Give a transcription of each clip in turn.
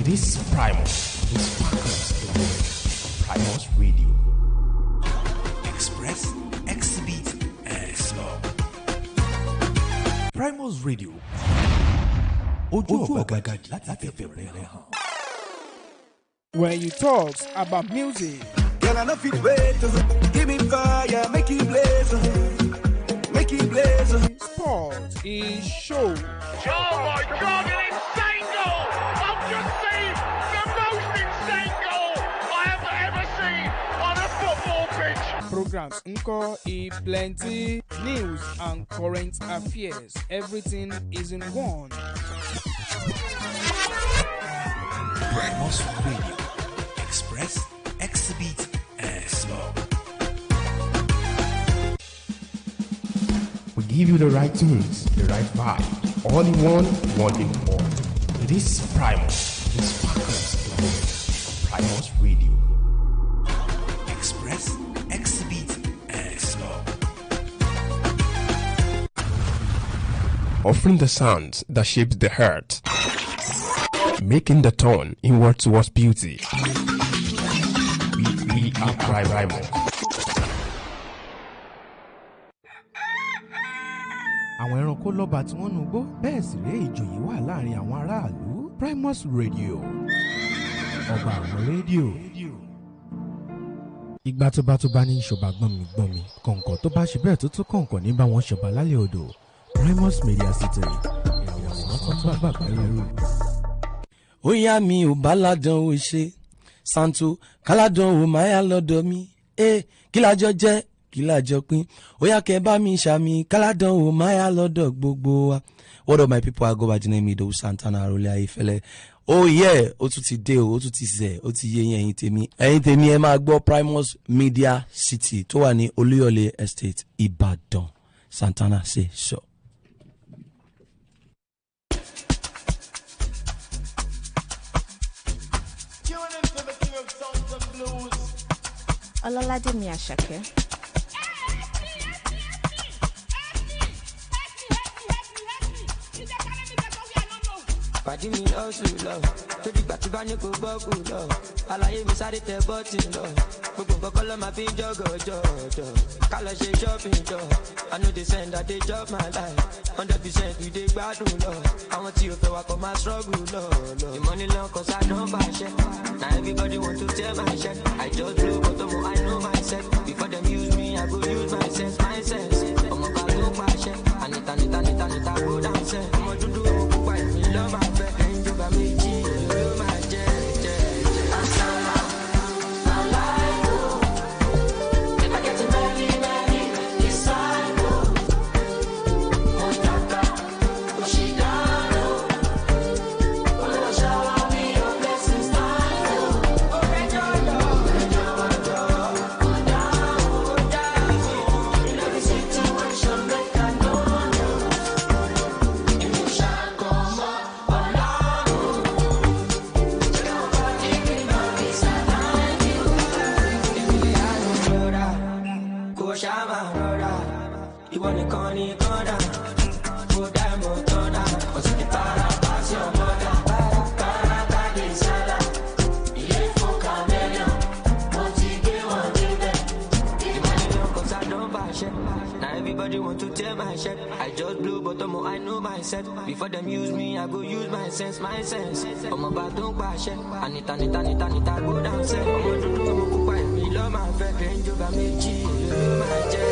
This Primus is sparkles the world. Primus Radio. Express, exhibit, and slow. Primus Radio. Where you talk about music. Girl, I know fit wait. Give me fire, make it blaze. Make it blaze. Sport is show. Oh my God, an insane goal! I've just seen the most insane goal I have ever seen on a football pitch. Programs Nko e plenty news and current affairs. Everything is in one. Primus Radio. Express, exhibit, and slow. We give you the right tunes, the right vibe, all in one in all. It is Primus, it sparkles the world. Primus Radio. Express, exhibit, and slow. Offering the sounds that shapes the heart, making the turn inward towards beauty. We are Adeyemo. Àwọn ẹranko lọ́ba tí wọ́n nugbó bẹ́ẹ̀ sì ré ìjòyè wà láàrin àwọn aráàlú. Primus Radio, ọba àwọn rédíò. Ìgbà tó bá ní ìṣọba gbọ́nmi kọ̀ǹkọ̀ tó bá ṣe bẹ́ẹ̀ tó tún kọ̀ǹkọ̀ ní bá wọn ṣọba lálẹ́ odò. Primus Media City ìràwọ̀ tó bá bàbá lẹ́rù. Ó yá mi ò bá ládàn ó ṣe santo káládàn ó máa yá lọ́dọ̀ mi kí lájọ jẹ́ kí lájọ pín ó yá kẹ́ bá mi ṣàmì káládàn ó máa yá lọ́dọ̀ gbogbo wa. What up my people, I go by the name Ido Santana Arole Ayefele. Oh yeah, ó tún ti dé ó tún ti zẹ̀ ó ti yé yín ẹ̀yin tèmi ẹ máa gbọ́ Primus Media City tó wà ní Olúyọ̀lé Estate Ìbàdàn. Santana say so. Ọlọ́ládé mi Àṣàkẹ́. Pàdé mi lọ́sùn lọ, tó dìgbà tí bá ní kó gbọ́ kù lọ. Àlàyé mi sáré tẹ bọ́tì lọ. Gbogbo nǹkan kọ́ ló máa fi ń jọ́gọ̀jọ̀. Ká lọ ṣe shopping jọ. I know they send that they job my life. 100% we dey gbádùn lọ. Àwọn tí o fẹ́ wa kọ́ máa struggle lọ. The money long cause I don't fashion. Now everybody want to tell my shit. I just blow but I know myself. Before them use me, I go use my sense. Ọmọ bá ló pàṣẹ. Anita go down sẹ́. Ọmọ dúdú pupa èmi lọ́ máa fẹ́. Ẹyin tó bá méjì ló máa jẹ́. Before them use me, I go use my sense. Ọmọ bá tó ń pàṣẹ. Anita go down sẹ́. Ọmọ dúdú pupa èmi lọ́ máa fẹ́. Range Rover méjì ló máa jẹ́.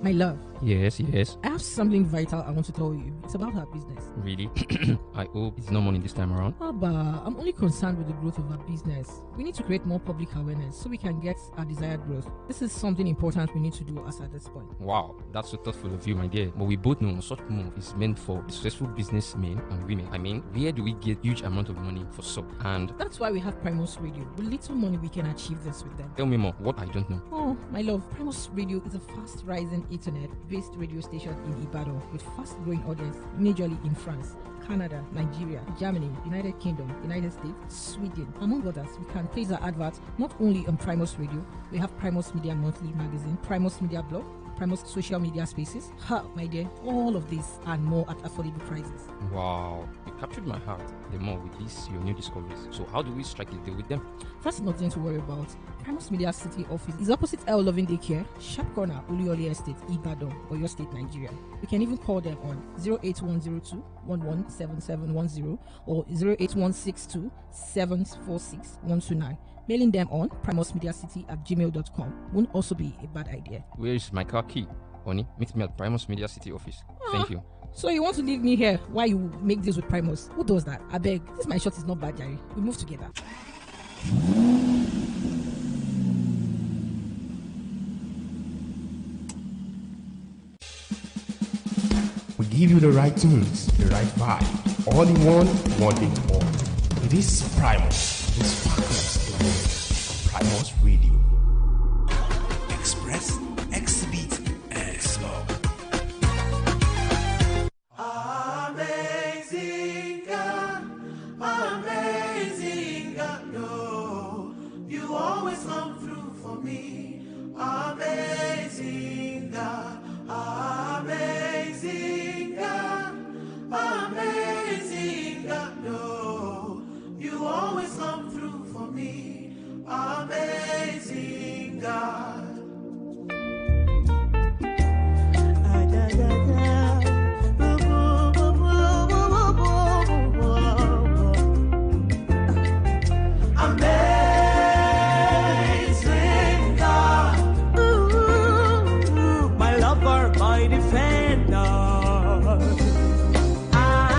My love, Yes, yes. I have something vital I want to tell you. It's about our business. Really? I hope it's no money this time around. Abba, I'm only concerned with the growth of our business. We need to create more public awareness so we can get our desired growth. This is something important we need to do as at this point. Wow, that's so thoughtful of you, my dear. But we both know such move is meant for successful businessmen and women. I mean, where do we get huge amount of money for so? And that's why we have Primus Radio. With little money, we can achieve this with them. Tell me more. What I don't know. Oh, my love. Primus Radio is a fast-rising internet-based radio station in Ibadan with fast-growing audience, majorly in France, Canada, Nigeria, Germany, United Kingdom, United States, Sweden, among others. We can place our adverts not only on Primus Radio. We have Primus Media Monthly Magazine, Primus Media Blog, Primus social media spaces. My dear, all of this and more at affordable prices. Wow, you captured my heart the more with this your new discoveries. So how do we strike a deal with them? First, nothing to worry about. Primus Media City office is opposite El Loving Daycare, Sharp Corner, Ulioli Estate, Ibadan, Oyo State, Nigeria. You can even call them on 08102 117710 or 08162 746 129. Mailing them on primusmediacity@gmail.com won't also be a bad idea. Where is my car key? Honey, meet me at Primus Media City office. Thank you. So you want to leave me here while you make deals with Primus? Who does that? I beg. This my shot is not bad, Jerry. We move together. We give you the right tunes, the right vibe. All in one in all. It is Primus. It sparkles the world. Primus Radio. Express, exhibit, explore. Amazing God, no, you always come through for me. Amazing God, amazing God, no, you always come through for me. Amazing God. Amazing God, ooh, my lover, my defender.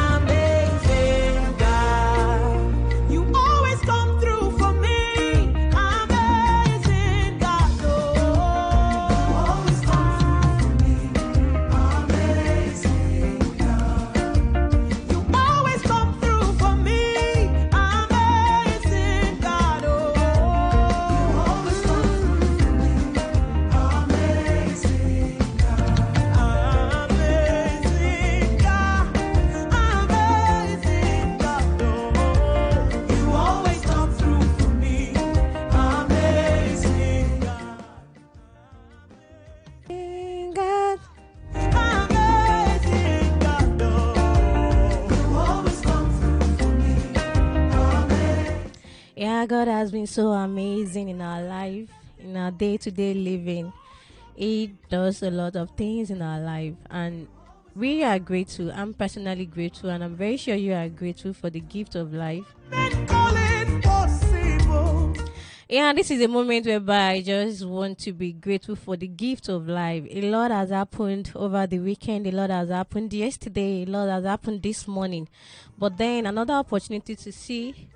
Amazing God, you always come through for me. Amazing God, oh, you always come through for me. Amazing God, you always come through for me. Amazing God, oh, you always come through for me. Amazing God, amazing God, amazing God, oh, you always come through for me. Amazing God. God, amazing God, oh, you always come through for me. Amazing. Yeah, God has been so amazing in our life, in our day-to-day living. He does a lot of things in our life, and we are grateful. I'm personally grateful, and I'm very sure you are grateful for the gift of life. Call it possible. Yeah, this is a moment whereby I just want to be grateful for the gift of life. A lot has happened over the weekend. A lot has happened yesterday. A lot has happened this morning. But then another opportunity to see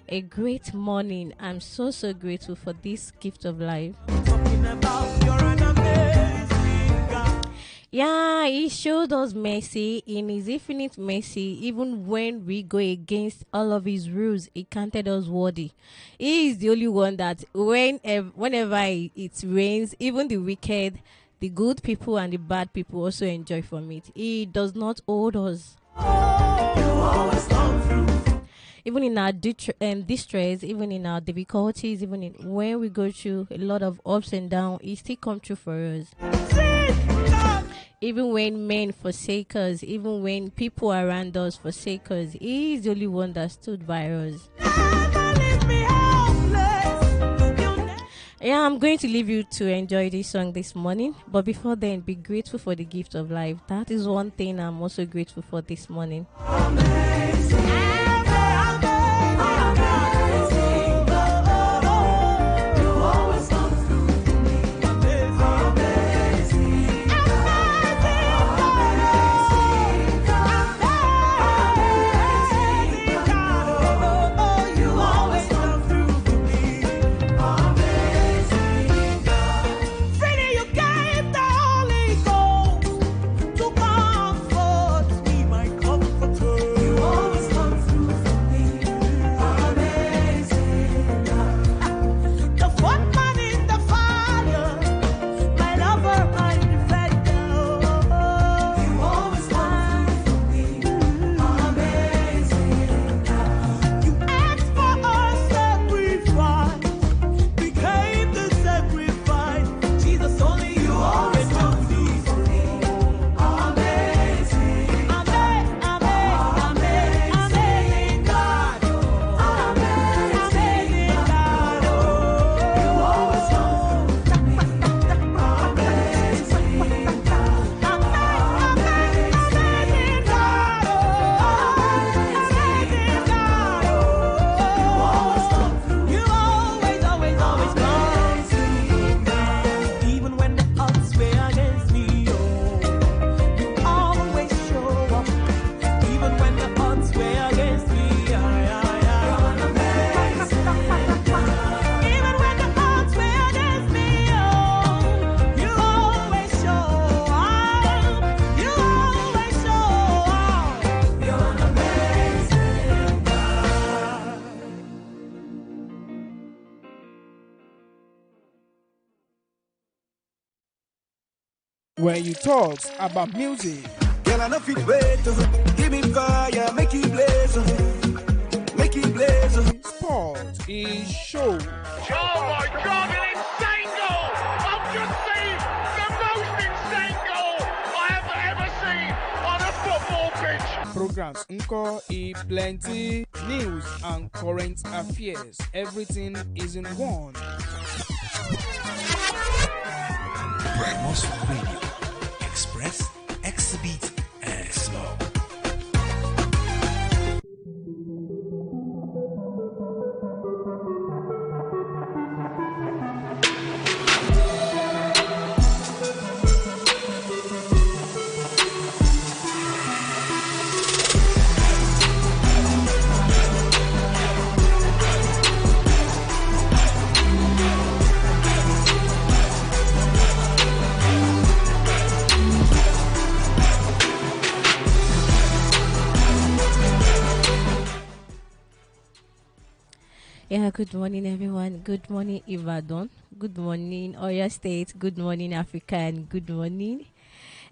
a great morning. I'm so grateful for this gift of life. Talking about you're an amazing God. Yeah, he showed us mercy in his infinite mercy. Even when we go against all of his rules, he counted us worthy. He is the only one that whenever it rains, even the wicked, the good people and the bad people also enjoy from it. He does not hold us. You always come through. Even in our distress, even in our difficulties, even in when we go through a lot of ups and downs, he still comes through for us. Even when men forsake us, even when people around us forsake us, he is the only one that stood by us. Yeah, I'm going to leave you to enjoy this song this morning. But before then, be grateful for the gift of life. That is one thing I'm also grateful for this morning. You always come through for me. Amazing God. where you talk about music, Girl, I know fit wait. Give me fire, make it blaze. Make it blaze. sport is show, Oh my God, an insane goal! I've just seen the most insane goal I have ever seen on a football pitch. programs Nko e plenty, news and current affairs. Everything is in one. Primus Radio. Express, exhibit, and explore. Yeah, good morning, everyone. Good morning, Ibadan. Good morning, Oyo State. Good morning, Africa, and good morning,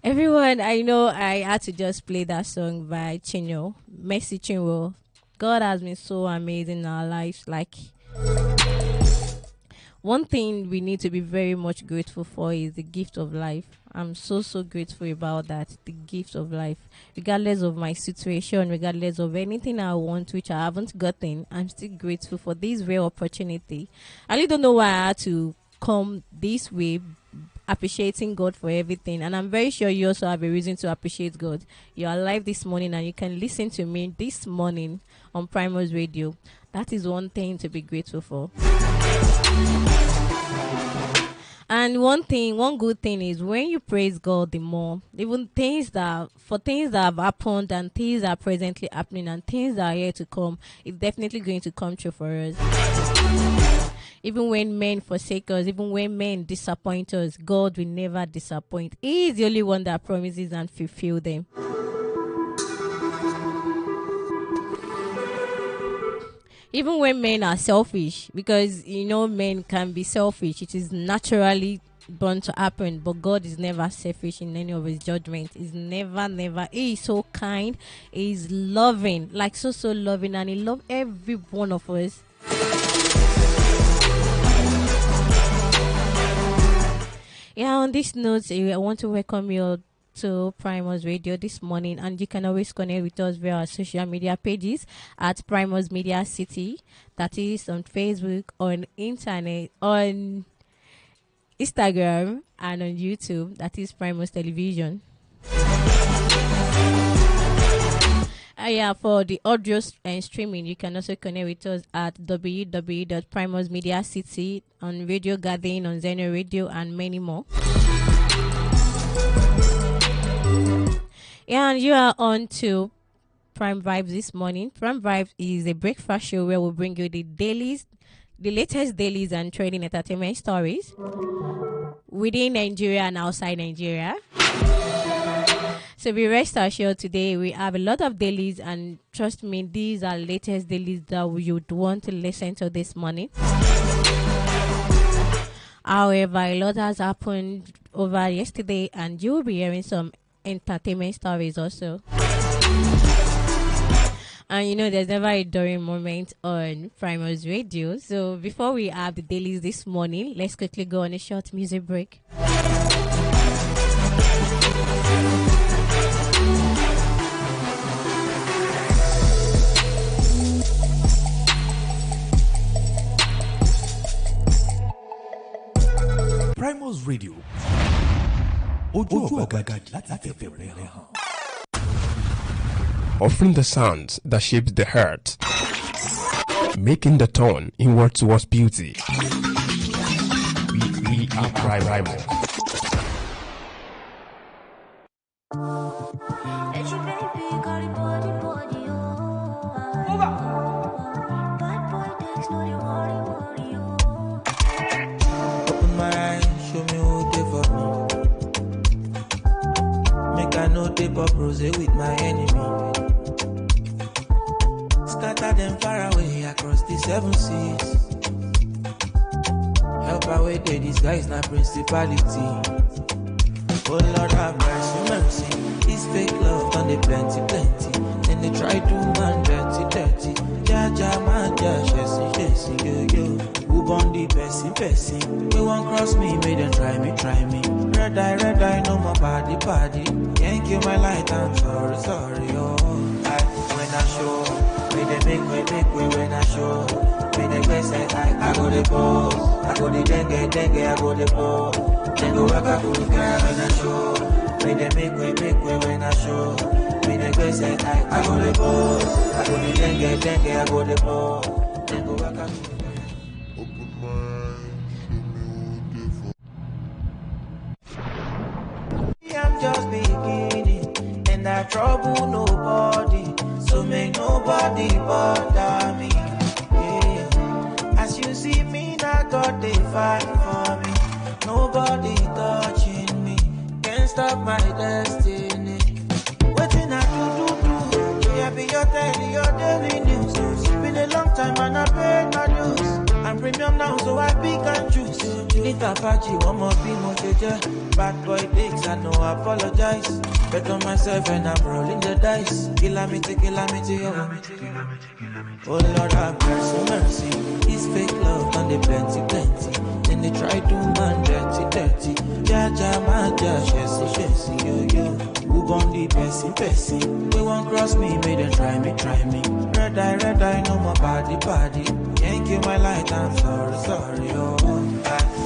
everyone. I know I had to just play that song by Chinyo, Messi Chinwo. God has been so amazing in our lives. Like, one thing we need to be very much grateful for is the gift of life. I'm so grateful about that, the gift of life. Regardless of my situation, regardless of anything I want, which I haven't gotten, I'm still grateful for this rare opportunity. I really don't know why I had to come this way, appreciating God for everything. And I'm very sure you also have a reason to appreciate God. You're alive this morning and you can listen to me this morning on Primus Radio. That is one thing to be grateful for. And one good thing is when you praise God the more, even things that have happened and things that are presently happening and things that are yet to come, it's definitely going to come true for us. Even when men forsake us, even when men disappoint us, God will never disappoint. He is the only one that promises and fulfills them. Even when men are selfish, because men can be selfish, it is naturally born to happen, but God is never selfish in any of his judgments. He's never. He is so kind, he is loving, like so loving, and he loves every one of us. Yeah, on this note, I want to welcome you to Primus Radio this morning, and you can always connect with us via our social media pages at Primus Media City, that is on Facebook, on internet, on Instagram, and on YouTube, that is Primus Television. Yeah, for the audio and streaming, you can also connect with us at www.primusmediacity, on Radio Garden, on Zeno Radio, and many more. Yeah, and you are on to Prime Vibes this morning. Prime Vibes is a breakfast show where we bring you the latest dailies and trading entertainment stories within Nigeria and outside Nigeria. So be rest assured today we have a lot of dailies, and trust me, these are latest dailies that you'd want to listen to this morning. However, a lot has happened over yesterday, and you'll be hearing some entertainment stories also. And there's never a during moment on Primus Radio. So before we have the dailies this morning, let's quickly go on a short music break. Primus Radio. Ojú ọ̀gbagadì láti fẹ̀fẹ̀ rẹ̀ hàn. Offering the sounds that shapes the heart, making the turn inward towards beauty. We are Primus. Open my eyes, show me who they for me. Make I know they pop rose with my enemy. Scatter them far away across the 7 seas. Help away the disguise, not principality. Oh Lord have mercy, mercy. This fake love done they plenty, plenty. Then they try to man dirty, dirty. Ja, man, ja, shessy, yo, yo. Who born the person, person? We won't cross me, make them try me, try me. Red eye, no more body, body. Can't kill my light, I'm sorry, sorry, oh. When I show, may they make way when I show. May they best I go the pose. I go the dengue, I go the pose. Then go back, I go the girl when I show. May they make way when I show. May they best I go the pose. I go the dengue, I go the pose. Then go back, I go the I'm just beginning, and I trouble nobody, so make nobody bother me. Yeah. As you see me, now God they fight for me. Nobody touching me, can't stop my destiny. Waiting I do. Yeah, be your daily news. Been a long time and I paid my dues. I'm premium now, so I pick and choose. Need Apache, one more be more JJ. Bad boy dicks, I know I apologize. Bet on myself and I'm rolling the dice. Calamity, oh. Oh Lord have mercy, mercy. This fake love done they plenty, plenty. Then they try to man dirty. Ja, man, ja, shessy, yo, yo. Who born the person, person? We won't cross me, make them try me. Red eye, no more body, body. Can't kill my light, I'm sorry, oh.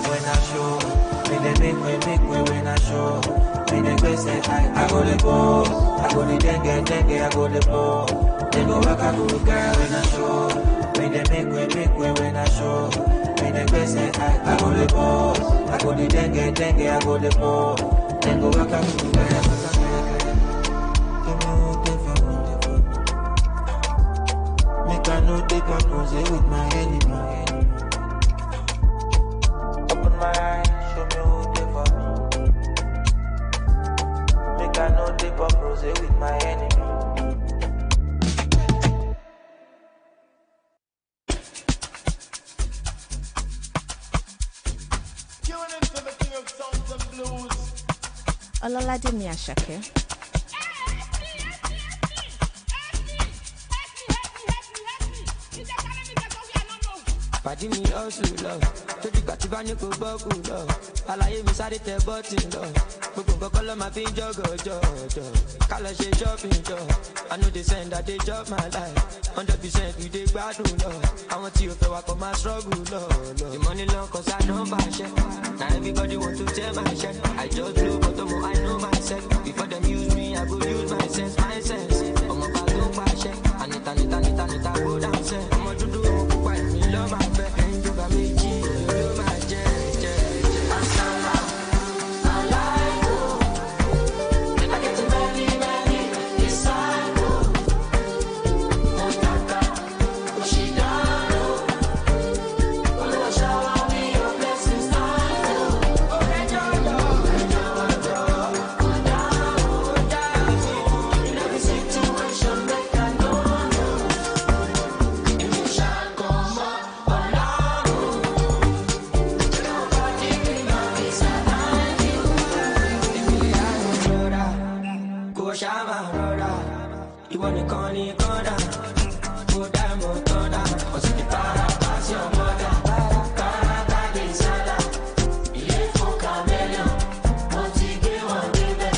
When I show, may they make way when I show. May they best I go the pose. I go the dengue, I go the pose. Then go back, I go the girl when I show. May they make way when I show. May they best I go the pose. I go the dengue, I go the pose. Then go back, I go the girl. Make I know they got close with my enemy. Open my eyes, show me who they for me. Make I know they got close with my enemy. Tune into the king of sounds and blues. Ololade Miyashake. Pàdí mi hustle lọ, tójú gbàtí bá ní kò bọ́ọ̀kù lọ. Àlàyé mi sáré tẹ bọ́tì lọ. Gbogbo nǹkan kọ́ ló máa fi ń jọ́gọ̀jọ̀. Ká lọ ṣe shopping jọ. I know they send that they chop my life. 100% we dey gbádùn lọ. Àwọn tí o fẹ́ wa kọ́ máa struggle lọ. The money long cause I don't buy shit. Now everybody want to tell my shit. I just blow but I know myself. Before them use me, I go use my sense. Ọmọ bá tó pa ṣẹ́. Anita, go down sẹ́. Ọmọ dúdú òun pupa ìmí lọ́ máa fẹ́. Ẹyin tó bá méjì ló máa jẹ́. Asala, aláìkó. I get many disciples. Motaka, Oshidano. Olúwa shower me your blessings now. Orejojo. In every situation, make I know. You shall come up alone. Nobody will not be beside you. Go shama rora. You want to call me corner. Go down, go down. What's the para? Pass your mother. Para, sala. Il faut caméléon. Motivé, one baby.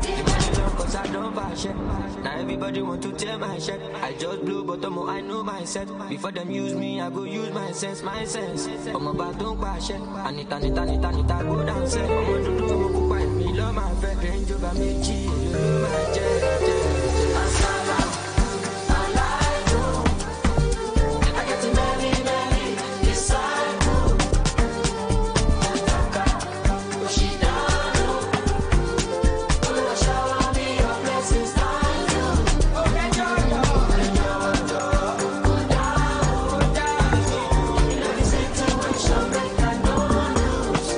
The money long cause I don't buy shit. Now everybody want to tell my shit. I just blow but I know myself. Before them use me, I go use my sense. I'm about to buy shit. Anita, go down set. I'm going to do pupa in me, love my friend. Range over me, you my jet. Asala, alayko. I get many disciples. Motaka, Oshidano. Olúwa shower me your blessings now. Orejojo. Go down. In every situation, make I know lose.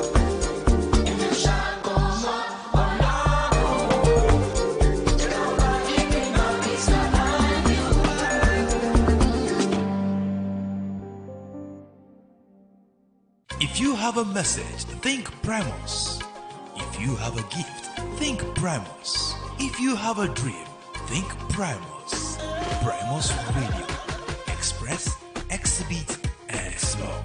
If you shall come up alone. Nobody will not be beside you. If you have a message, think Primus. If you have a gift, think Primus. If you have a dream, think Primus. Primus Radio. Express, exhibit, and explore.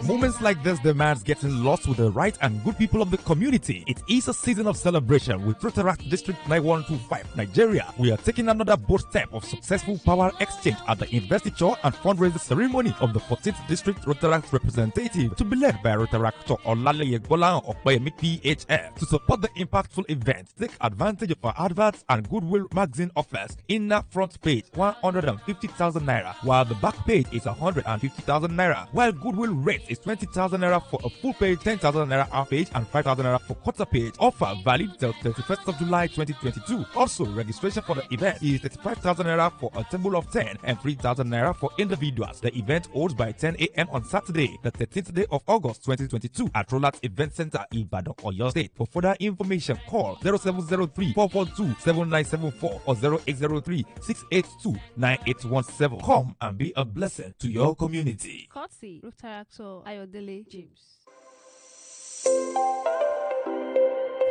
Moments like this demands getting lost with the right and good people of the community. It is a season of celebration with Rotaract District 9125, Nigeria. We are taking another bold step of successful power exchange at the investiture and fundraising ceremony of the 14th District Rotaract representative to be led by Rotaractor Olaleye Golan Opeyemi PHF. To support the impactful event, take advantage of our adverts and Goodwill magazine offers. Inner front page 150,000 naira, while the back page is 150,000 naira. While Goodwill rate is 20,000 naira for a full page, 10,000 naira half page, and 5,000 naira for quarter page. Offer valid till 31st of July 2022. Also, registration for the event is 35,000 naira for a table of 10 and 3,000 naira for individuals. The event holds by 10 a.m. on Saturday, the 13th day of August 2022 at Rolat Event Center, Ibadan, Oyo State. For further information, call 0703 442 7974 or 0803 682 9817. Come and be a blessing to your community. Courtesy, Rotaractor Ayodele James.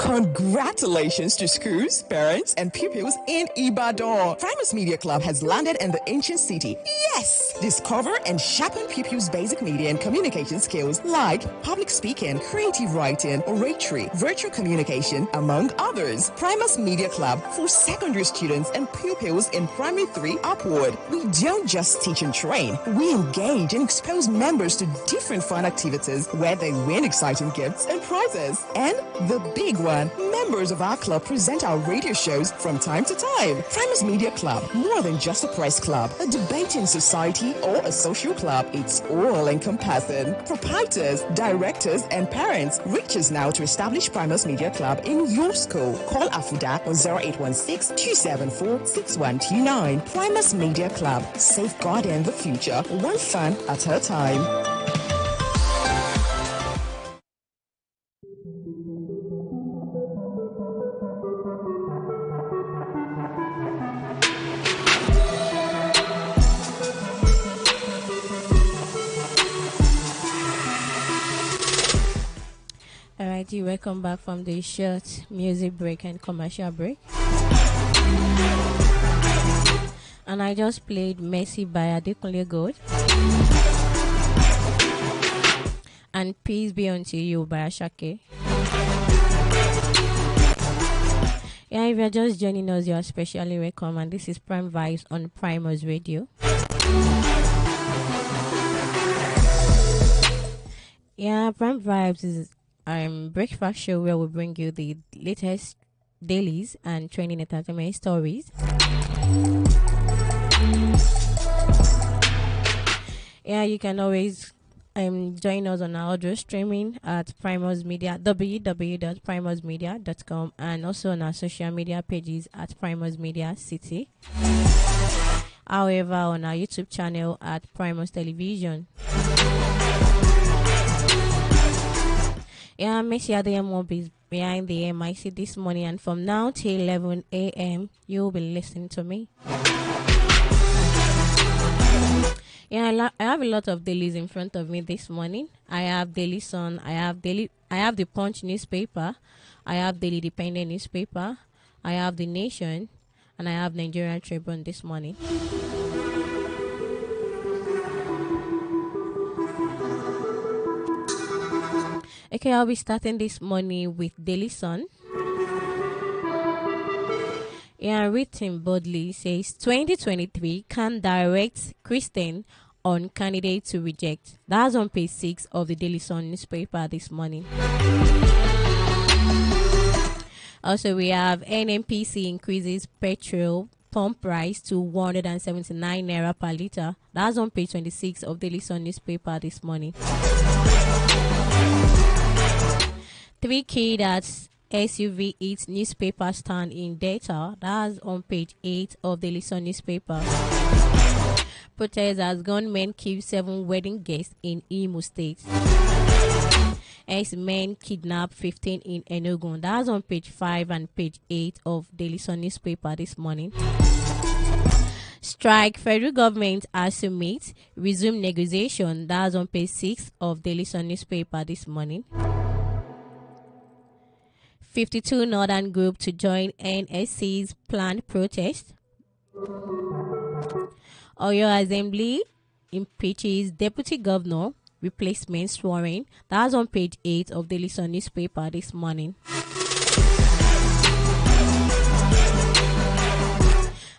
Congratulations to schools, parents, and pupils in Ibadan. Primus Media Club has landed in the ancient city. Yes! Discover and sharpen pupils' basic media and communication skills like public speaking, creative writing, oratory, virtual communication, among others. Primus Media Club for secondary students and pupils in primary 3 upward. We don't just teach and train. We engage and expose members to different fun activities where they win exciting gifts and prizes. And the big one, members of our club present our radio shows from time to time. Primus Media Club, more than just a press club, a debating society, or a social club. It's all encompassing. Proprietors, directors, and parents, reach us now to establish Primus Media Club in your school. Call Afuda on 0816-274-6129. Primus Media Club, safeguarding the future, one fan at a time. Alrighty, welcome back from the short music break and commercial break. And I just played Messi by Adekunle Gold and Peace Be Unto You by Ashake. Yeah, if you're just joining us, you're especially welcome, and this is Prime Vibes on Primus Radio. Yeah, Prime Vibes is breakfast show where we bring you the latest dailies and training entertainment stories. Yeah, you can always join us on our audio streaming at Primus Media, www.primusmedia.com, and also on our social media pages at Primus Media City. However, on our YouTube channel at Primus Television. Yeah, Miss Adeyemo is behind the MIC this morning, and from now till 11 a.m. you'll be listening to me. Yeah, I have a lot of dailies in front of me this morning. I have Daily Sun, I have the Punch newspaper, I have Daily Dependent newspaper, I have The Nation, and I have Nigerian Tribune this morning. Okay, I'll be starting this morning with Daily Sun. Yeah, written boldly says 2023 can direct Christian on candidate to reject. That's on page 6 of the Daily Sun newspaper this morning. Also, we have NNPC increases petrol pump price to 179 naira per litre. That's on page 26 of Daily Sun newspaper this morning. 3 key that's SUV eats newspaper stand in data. That's on page 8 of the Listen newspaper. Protest as gunmen kill 7 wedding guests in Imo State. Ex-men kidnap 15 in Enugu. That's on page 5 and page 8 of the Listen newspaper this morning. Strike federal government as to meet, resume negotiation. That's on page 6 of Daily Sun newspaper this morning. 52 northern group to join NSC's planned protest. Oyo Assembly impeaches deputy governor, replacement sworn. That's on page 8 of Daily Sun newspaper this morning.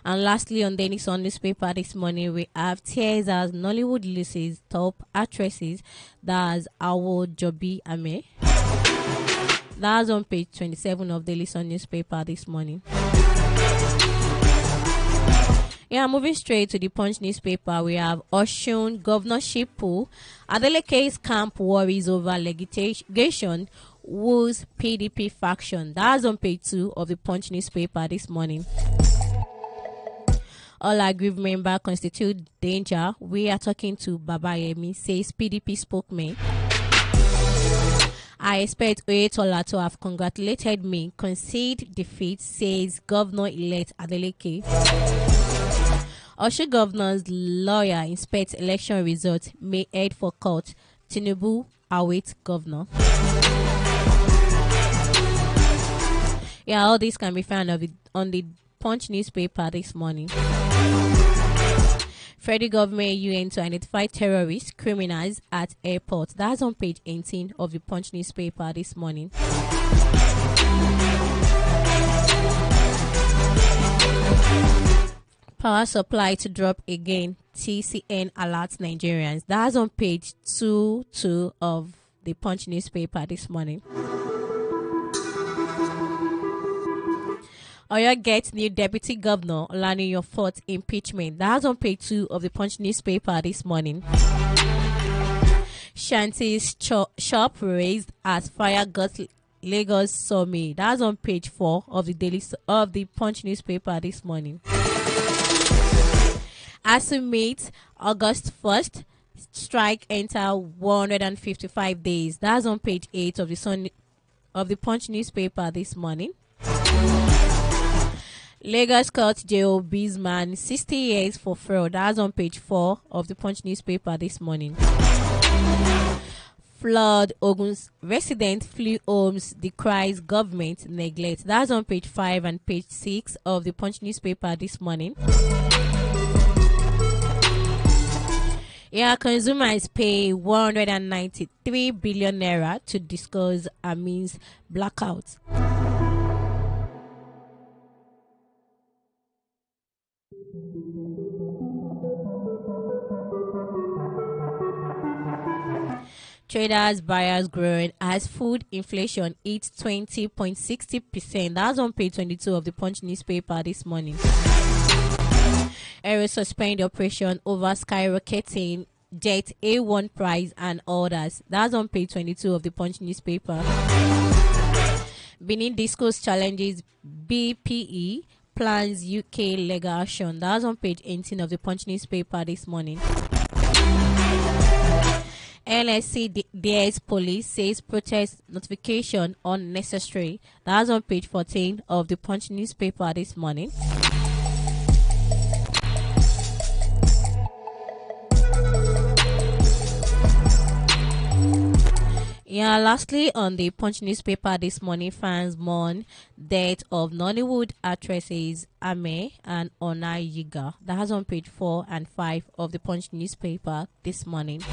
And lastly, on Daily Sun newspaper this morning, we have tears as Nollywood loses top actresses. That's Awo Jobi Ame. That's on page 27 of Daily Sun newspaper this morning. Yeah, moving straight to the Punch newspaper, we have Oshun governorship pool. Adeleke's camp worries over litigation, woos PDP faction. That's on page 2 of the Punch newspaper this morning. All aggrieved member constitute danger. We are talking to Babayemi, says PDP spokesman. I expect Oyetola to have congratulated me. Concede defeat, says Governor-elect Adeleke. Osho governor's lawyer inspects election results. May head for court. Tinubu awaits governor. Yeah, all this can be found on the Punch newspaper this morning. Federal government UN to identify terrorists, criminals at airport. That's on page 18 of the Punch newspaper this morning. Power supply to drop again. TCN alerts Nigerians. That's on page 2 of the Punch newspaper this morning. Oyo gets new deputy governor, Olaniyan fourth impeachment. That's on page 2 of the Punch newspaper this morning. Shanty's shop raised as fire got Lagos Summit. That's on page 4 of the Punch newspaper this morning. Assumate August 1st, strike enter 155 days. That's on page 8 of the Punch newspaper this morning. Lagos court JOB's man 60 years for fraud. That's on page 4 of the Punch newspaper this morning. Flood Ogun's resident flee homes, decries government neglect. That's on page 5 and page 6 of the Punch newspaper this morning. Yeah, consumers pay 193 billion naira to discuss Amin's blackout. Traders, buyers growing as food inflation hits 20.60%. That's on page 22 of the Punch newspaper this morning. Aero suspend operation over skyrocketing jet A1 price and orders. That's on page 22 of the Punch newspaper. Benin Discos challenges BPE plans UK legal action. That's on page 18 of the Punch newspaper this morning. LSC DS police says protest notification unnecessary. That's on page 14 of the Punch newspaper this morning. Yeah, lastly, on the Punch newspaper this morning, fans mourn death of Nollywood actresses Ame and Onayiga. That's on page 4 and 5 of the Punch newspaper this morning.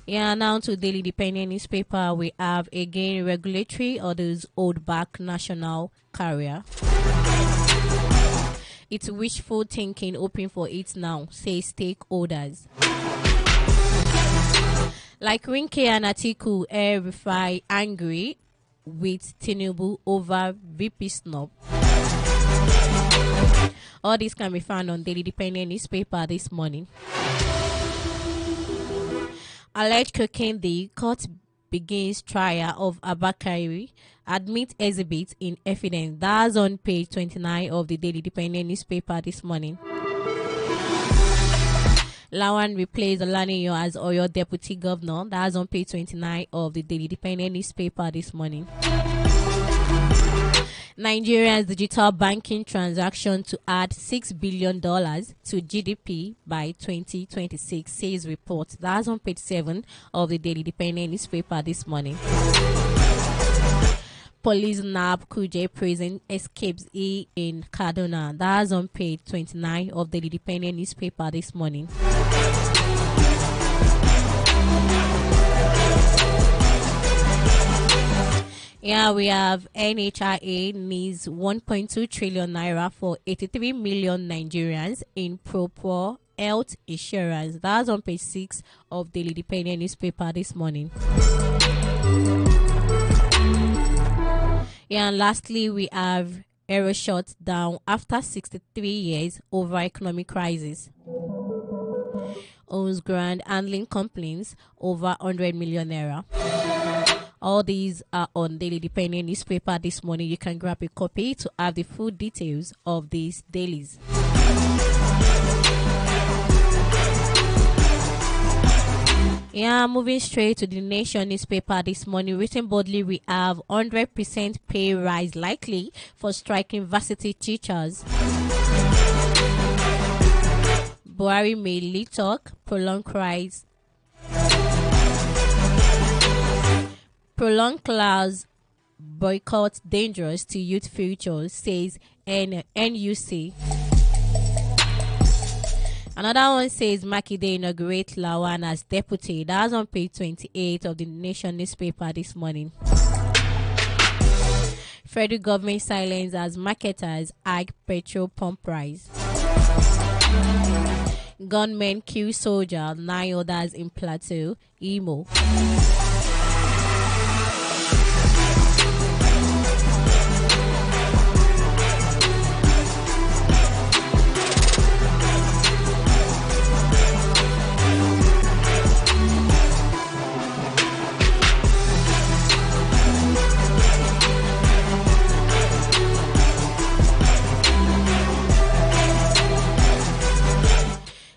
Yeah, now to Daily Dependent newspaper, we have again regulatory orders hold back national carrier. It's wishful thinking open for it now, say stakeholders. Like Rinke and Atiku, Rufai angry with Tinubu over VP snub. All this can be found on Daily Dependent newspaper this morning. Alleged cocaine, the court begins trial of Abakari, admit exhibit in evidence. That's on page 29 of the Daily Dependent newspaper this morning. Lawan replaced Olaniyan as Oyo deputy governor. That's on page 29 of the Daily Dependent newspaper this morning. Nigeria's digital banking transaction to add $6 billion to GDP by 2026, says report. That's on page 7 of the Daily Independent newspaper this morning. Police nab Kuje prison escapes in Kaduna. That's on page 29 of the Independent newspaper this morning. Yeah, we have NHIA needs 1.2 trillion naira for 83 million Nigerians in proper health insurance. That's on page 6 of the Independent newspaper this morning. Yeah, and lastly, we have Aero shut down after 63 years over economic crisis. Owns grand handling complaints over 100 million naira. All these are on Daily Independent newspaper this morning. You can grab a copy to have the full details of these dailies. Yeah, moving straight to the Nation newspaper this morning. Written boldly, we have 100% pay rise likely for striking varsity teachers. Buhari may lead talk, prolonged cries. Prolonged class boycott dangerous to youth future, says NUC. Another one says Makinde inaugurate Lawan as deputy. That's on page 28 of the Nation newspaper this morning. Federal government silence as marketers hike petrol pump price. Gunmen kill soldier, 9 others in Plateau, Imo.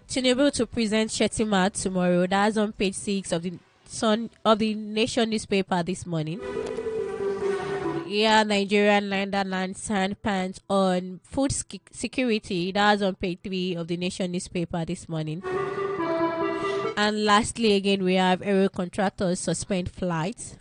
Tinubu to present Shetima tomorrow. That's on page 6 of the Nation newspaper this morning. Yeah, Nigerian land sand pants on food security. That's on page 3 of the Nation newspaper this morning. And lastly, again, we have aero contractors suspend flights.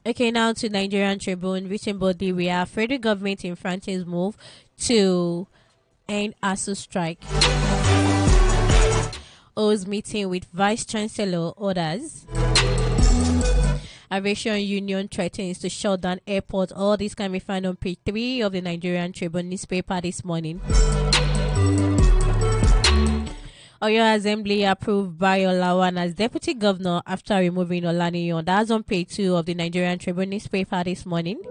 Okay, now to Nigerian Tribune. Written body, we have federal government in France's move to end ASU strike. O's meeting with Vice Chancellor orders. Aviation Union threatens to shut down airport. All this can be found on page 3 of the Nigerian Tribune newspaper this morning. Oyo Assembly approved Bayo Lawan as Deputy Governor after removing Olaniyan. That's on page 2 of the Nigerian Tribune newspaper this morning.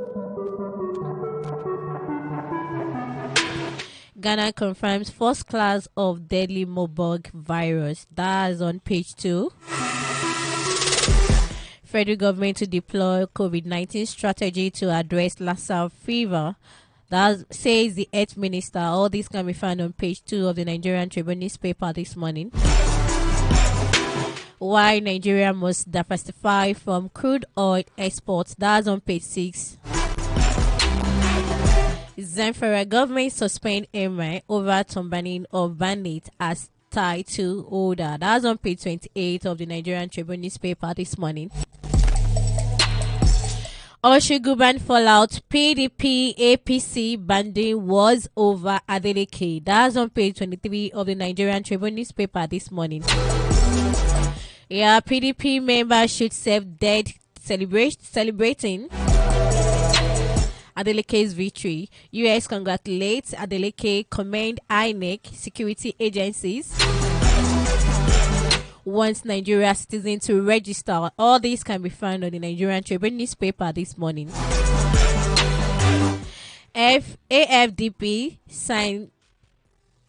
Ghana confirms first class of deadly Marburg virus. That's on page 2. Federal government to deploy COVID-19 strategy to address Lassa fever. That says the Health Minister. All this can be found on page 2 of the Nigerian Tribune newspaper this morning. Why Nigeria must diversify from crude oil exports. That's on page 6. Zamfara government suspend Emir over turbaning of bandits as title order. That's on page 28 of the Nigerian Tribune newspaper this morning. Oshuguban fallout, PDP, APC banding was over Adeleke. That's on page 23 of the Nigerian Tribune newspaper this morning. Yeah, PDP members should serve dead celebrating Adeleke's victory. US congratulates Adeleke, commend INEC, security agencies. Wants Nigeria citizens to register. All these can be found on the Nigerian Tribune newspaper this morning. AFDP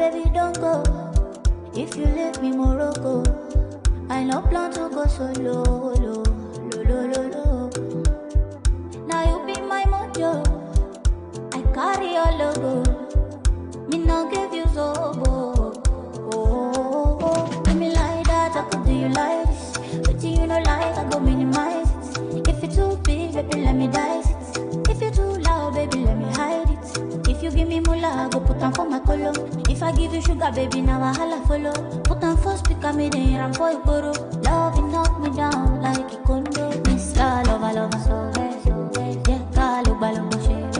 baby, don't go. If you leave me, Morocco, I no plan to go solo, lo, lo, lo, lo, lo. Now you be my mojo, I carry your logo. Me no give you zobo. Oh, give me like that, I could do you like this. But you know like, I go minimize it. If it's too big, baby, let me dice it. If you're too loud, baby, let me hide it. If you give me moolah, I go put on for my color. If I give you sugar, baby, now I holla follow. Put on first, pick up me there, I'm boy, borrow. Love, it knock me down like a condo. Miss la, love, love, so bad, so bad. Yeah, call, look, balloon, shake,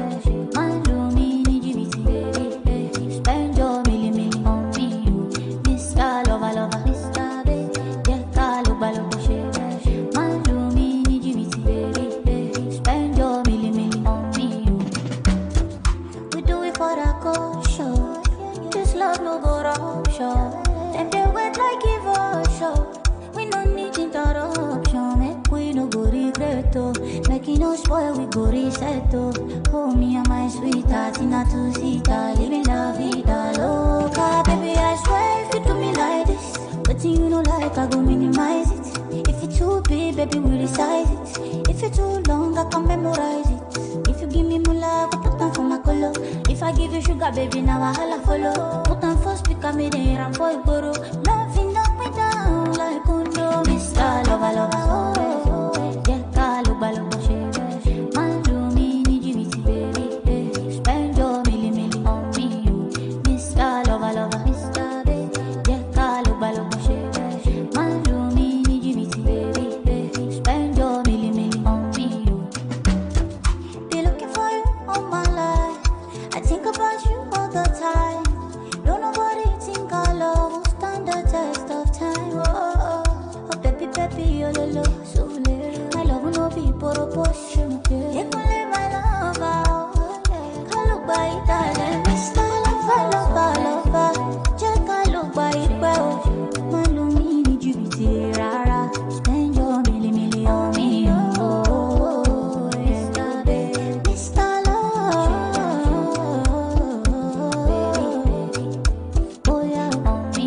man, do me, need you, baby. Spend your milli, milli on me. Miss la, love, love, miss la, baby. Yeah, call, look, balloon, shake, man, do me, need you, baby. Spend your milli, milli on me. We do it for the culture. This love no go wrong, sure. Them they wet like evolution. We no need interruption. Make we no go regret oh. Make it no spoil, we go reset oh. Oh me and my sweetheart in a two-seater, living la vida loca. Baby I swear if you do me like this, but you know like I go minimize it. If it's too big, baby we resize it. If it's too long, I can memorize it. If you give me moolah, I go put on for my color. If I give you sugar, baby, now I holla follow. Put on first, pick up me there, I'm boy, borrow. Loving knock me down like condo. Mr. Lover, lover, oh, yeah, call, balloon, shake. Man, do me, need you, baby. Spend your milli, milli on me, you. Mr. Lover, lover, Mr. Baby, yeah, call, balloon, shake. Man, do me, need you, baby. Spend your milli, milli on me, you. Be looking for you all my life. I think about you all the time. Don't nobody think our love will stand the test of time. Oh, oh baby, baby, you're the love, so little. My love will not be proportion. You can let my love out. Can't look by it, darling. Mr. Lover, lover, lover. Check, I look by it, well. Man, don't need you, be rara. Spend your milli, milli on me. Oh, Mr. Baby, Mr. Love. Oh, yeah, on me.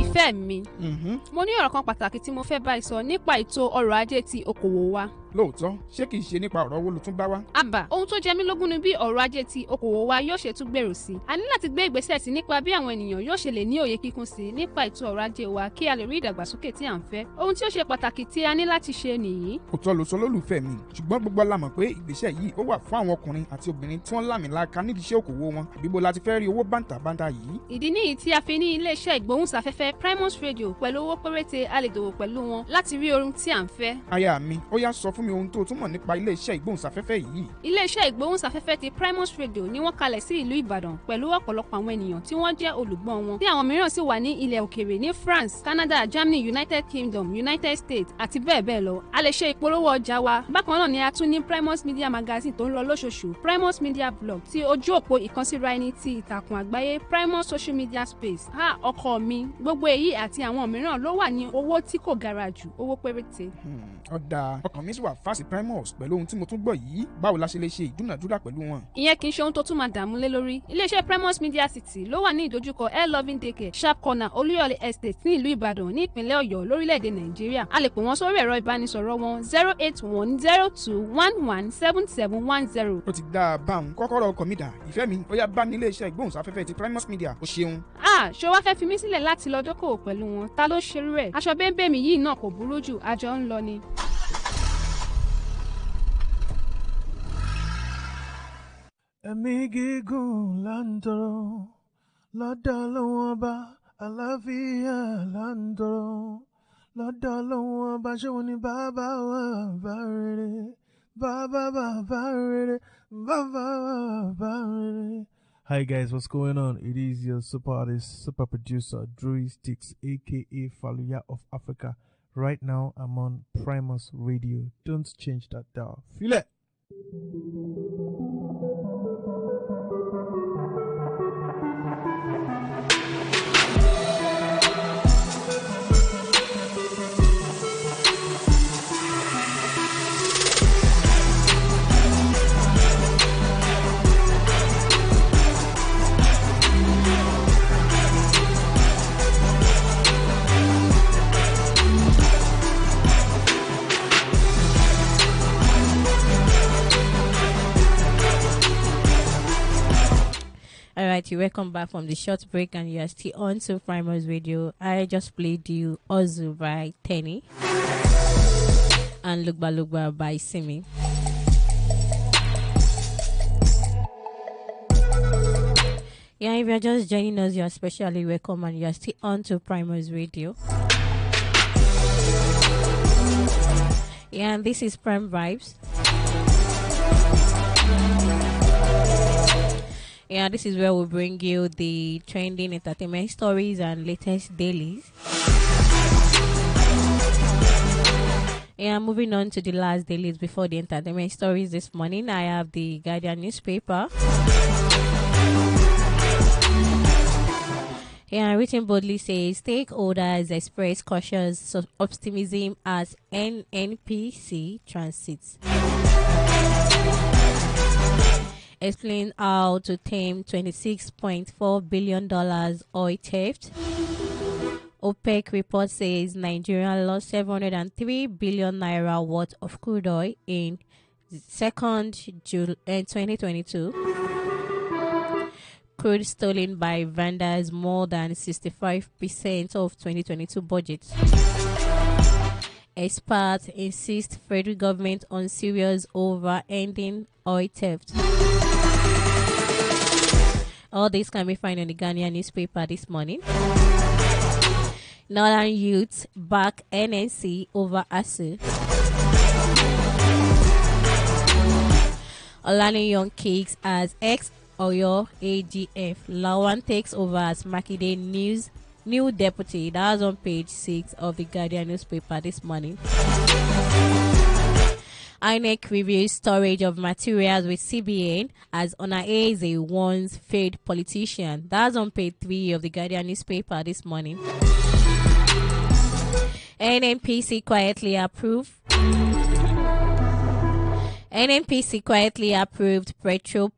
Ìfẹ́ mi, mo ní ọ̀rọ̀ kan pàtàkì tí mo fẹ́ bá ẹ sọ nípa ètò ọrọ̀ ajé ti okòwò wa. Lóòótọ́, ṣé kìí ṣe nípa ọ̀rọ̀ owó ló tún bá wá? Àbá, ohun tó jẹ mí lógún ni bí ọrọ̀ ajé ti okòwò wa yóò ṣe tún gbèrú sí. A ní láti gbé ìgbésẹ̀ sí nípa bí àwọn ènìyàn yóò ṣe lè ní òye kíkún sí nípa ètò ọrọ̀ ajé wa kí a lè rí ìdàgbàsókè tí à ń fẹ́. Ohun tí ó ṣe pàtàkì tí a ní láti ṣe nìyí. Òótọ́ ló sọ lólùfẹ́ mi, ṣùgbọ́n gbogbo la mọ̀ pé ìgbésẹ̀ yìí ó wà fún àwọn ọkùnrin àti obìnrin tí wọ́n lámìlaka nídìí iṣẹ́ òkòwò wọn. Àbíbo la ti fẹ́ rí owó bàǹtàbàǹtà yìí. Ìdí nìyí tí a fi ní ilé-iṣẹ́ ìgbóhùnsáfẹ́fẹ́ Primus Radio pẹ̀lú owó péréte a lè dòwò pẹ̀lú wọn láti rí ohun tí à ń fẹ́. Aya mi, ó yá sọ fún mi ohun tó túmọ̀ nípa ilé-iṣẹ́ ìgbóhùnsáfẹ́fẹ́ yìí. Ilé-iṣẹ́ ìgbóhùnsáfẹ́fẹ́ ti Primus Radio ni wọ́n kalẹ̀ sí ìlú Ìbàdàn pẹ̀lú ọ̀pọ̀lọpọ̀ àwọn ènìyàn tí wọ́n jẹ́ olùgbọ́ wọn. Tí àwọn mìíràn sì wà ní ilẹ̀ òkèèrè ní France, Canada, Germany, United Kingdom, United States àti bẹ́ẹ̀ bẹ́ẹ̀ lọ. A lè ṣe ìpolówó ọjà wa. Bákan náà ni a tún ní Primus Media Magazine tó ń lọ lóṣooṣù, Primus Media Blog ti ojú òpó ìkànsíra ẹni ti ìtàkùn àgbáyé Primus Social Media Space. Ọkọ mi, gbogbo èyí àti àwọn mìíràn ló wà ní owó tí kò gara jù, owó péréte. Ọ̀dà ọkàn mi sì wà fásitì Primus pẹ̀lú ohun tí mo tún gbọ́ yìí. Báwo la ṣe lè ṣe ìdúnàdúrà pẹ̀lú wọn? Ìyẹn kì í ṣe ohun tó tún máa dààmú lé lórí. Iléeṣẹ́ Primus Media City ló wà ní ìdojúkọ Air Loving Daycare Sharp Corner Olúyọ̀lé Estate ní ìlú Ìbàdàn ní ìpínlẹ̀ Ọ̀yọ́ lórílẹ̀‐èdè Nàìjíríà. A lè pè wọ́n sórí ẹ̀rọ ìbánisọ̀rọ̀ wọn 08102117710. Ó ti dáa báwọn kọ́kọ́rọ́ ọkọ̀ mi dà. Ìfẹ́ mi, ó yá bá ní iléeṣẹ́ ìgbóhùnsáfẹ́fẹ́ ti Primus Media. Ó ṣeun. Ṣé wá fẹ́ fi mí sílẹ̀ láti lọ dókòwò pẹ̀lú wọn? Ta ló ṣerú ẹ̀? Aṣọ bẹ́ńbẹ́ mi yìí náà kò burú jù, àjọ ń lọ ni. Ẹ̀mí gígùn là ń tọrọ lọ́dọ̀ Ọlọ́run ọba, àlàáfíà là ń tọrọ lọ́dọ̀ Ọlọ́run ọba. Ṣé wọn ni bàbá wa bá rere, bàbá rere, bàbá rere. Hi guys, what's going on? It is your super artist, super producer, Drew Sticks, aka Faluya of Africa. Right now, I'm on Primus Radio. Don't change that dial. Feel it. greet you. Welcome back from the short break, and you are still on to Primus Radio. I just played you Ozu by Tenny and Lugba Lugba by Simi. Yeah, if you're just joining us, you're especially welcome, and you're still on to Primus Radio. Yeah, and this is Prime Vibes. Yeah, this is where we bring you the trending entertainment stories and latest dailies. Yeah, moving on to the last dailies before the entertainment stories this morning. I have the Guardian newspaper. Yeah, written boldly says stakeholders express cautious optimism as NNPC transits. Explain how to tame $26.4 billion oil theft. OPEC report says Nigeria lost 703 billion naira worth of crude oil in 2nd July 2022. Crude stolen by vendors more than 65% of 2022 budget. Experts insist federal government on serious over ending oil theft. All this can be found in the Ghanaian newspaper this morning. Northern youths back NNC over ASU. Olani Young kicks as ex-Oyo AGF. Lawan takes over as Makinde new deputy. That was on page 6 of the Guardian newspaper this morning. INEC reviews storage of materials with CBN as Onaeze warns failed politician. That's on page 3 of the Guardian newspaper this morning. NNPC quietly approved petrol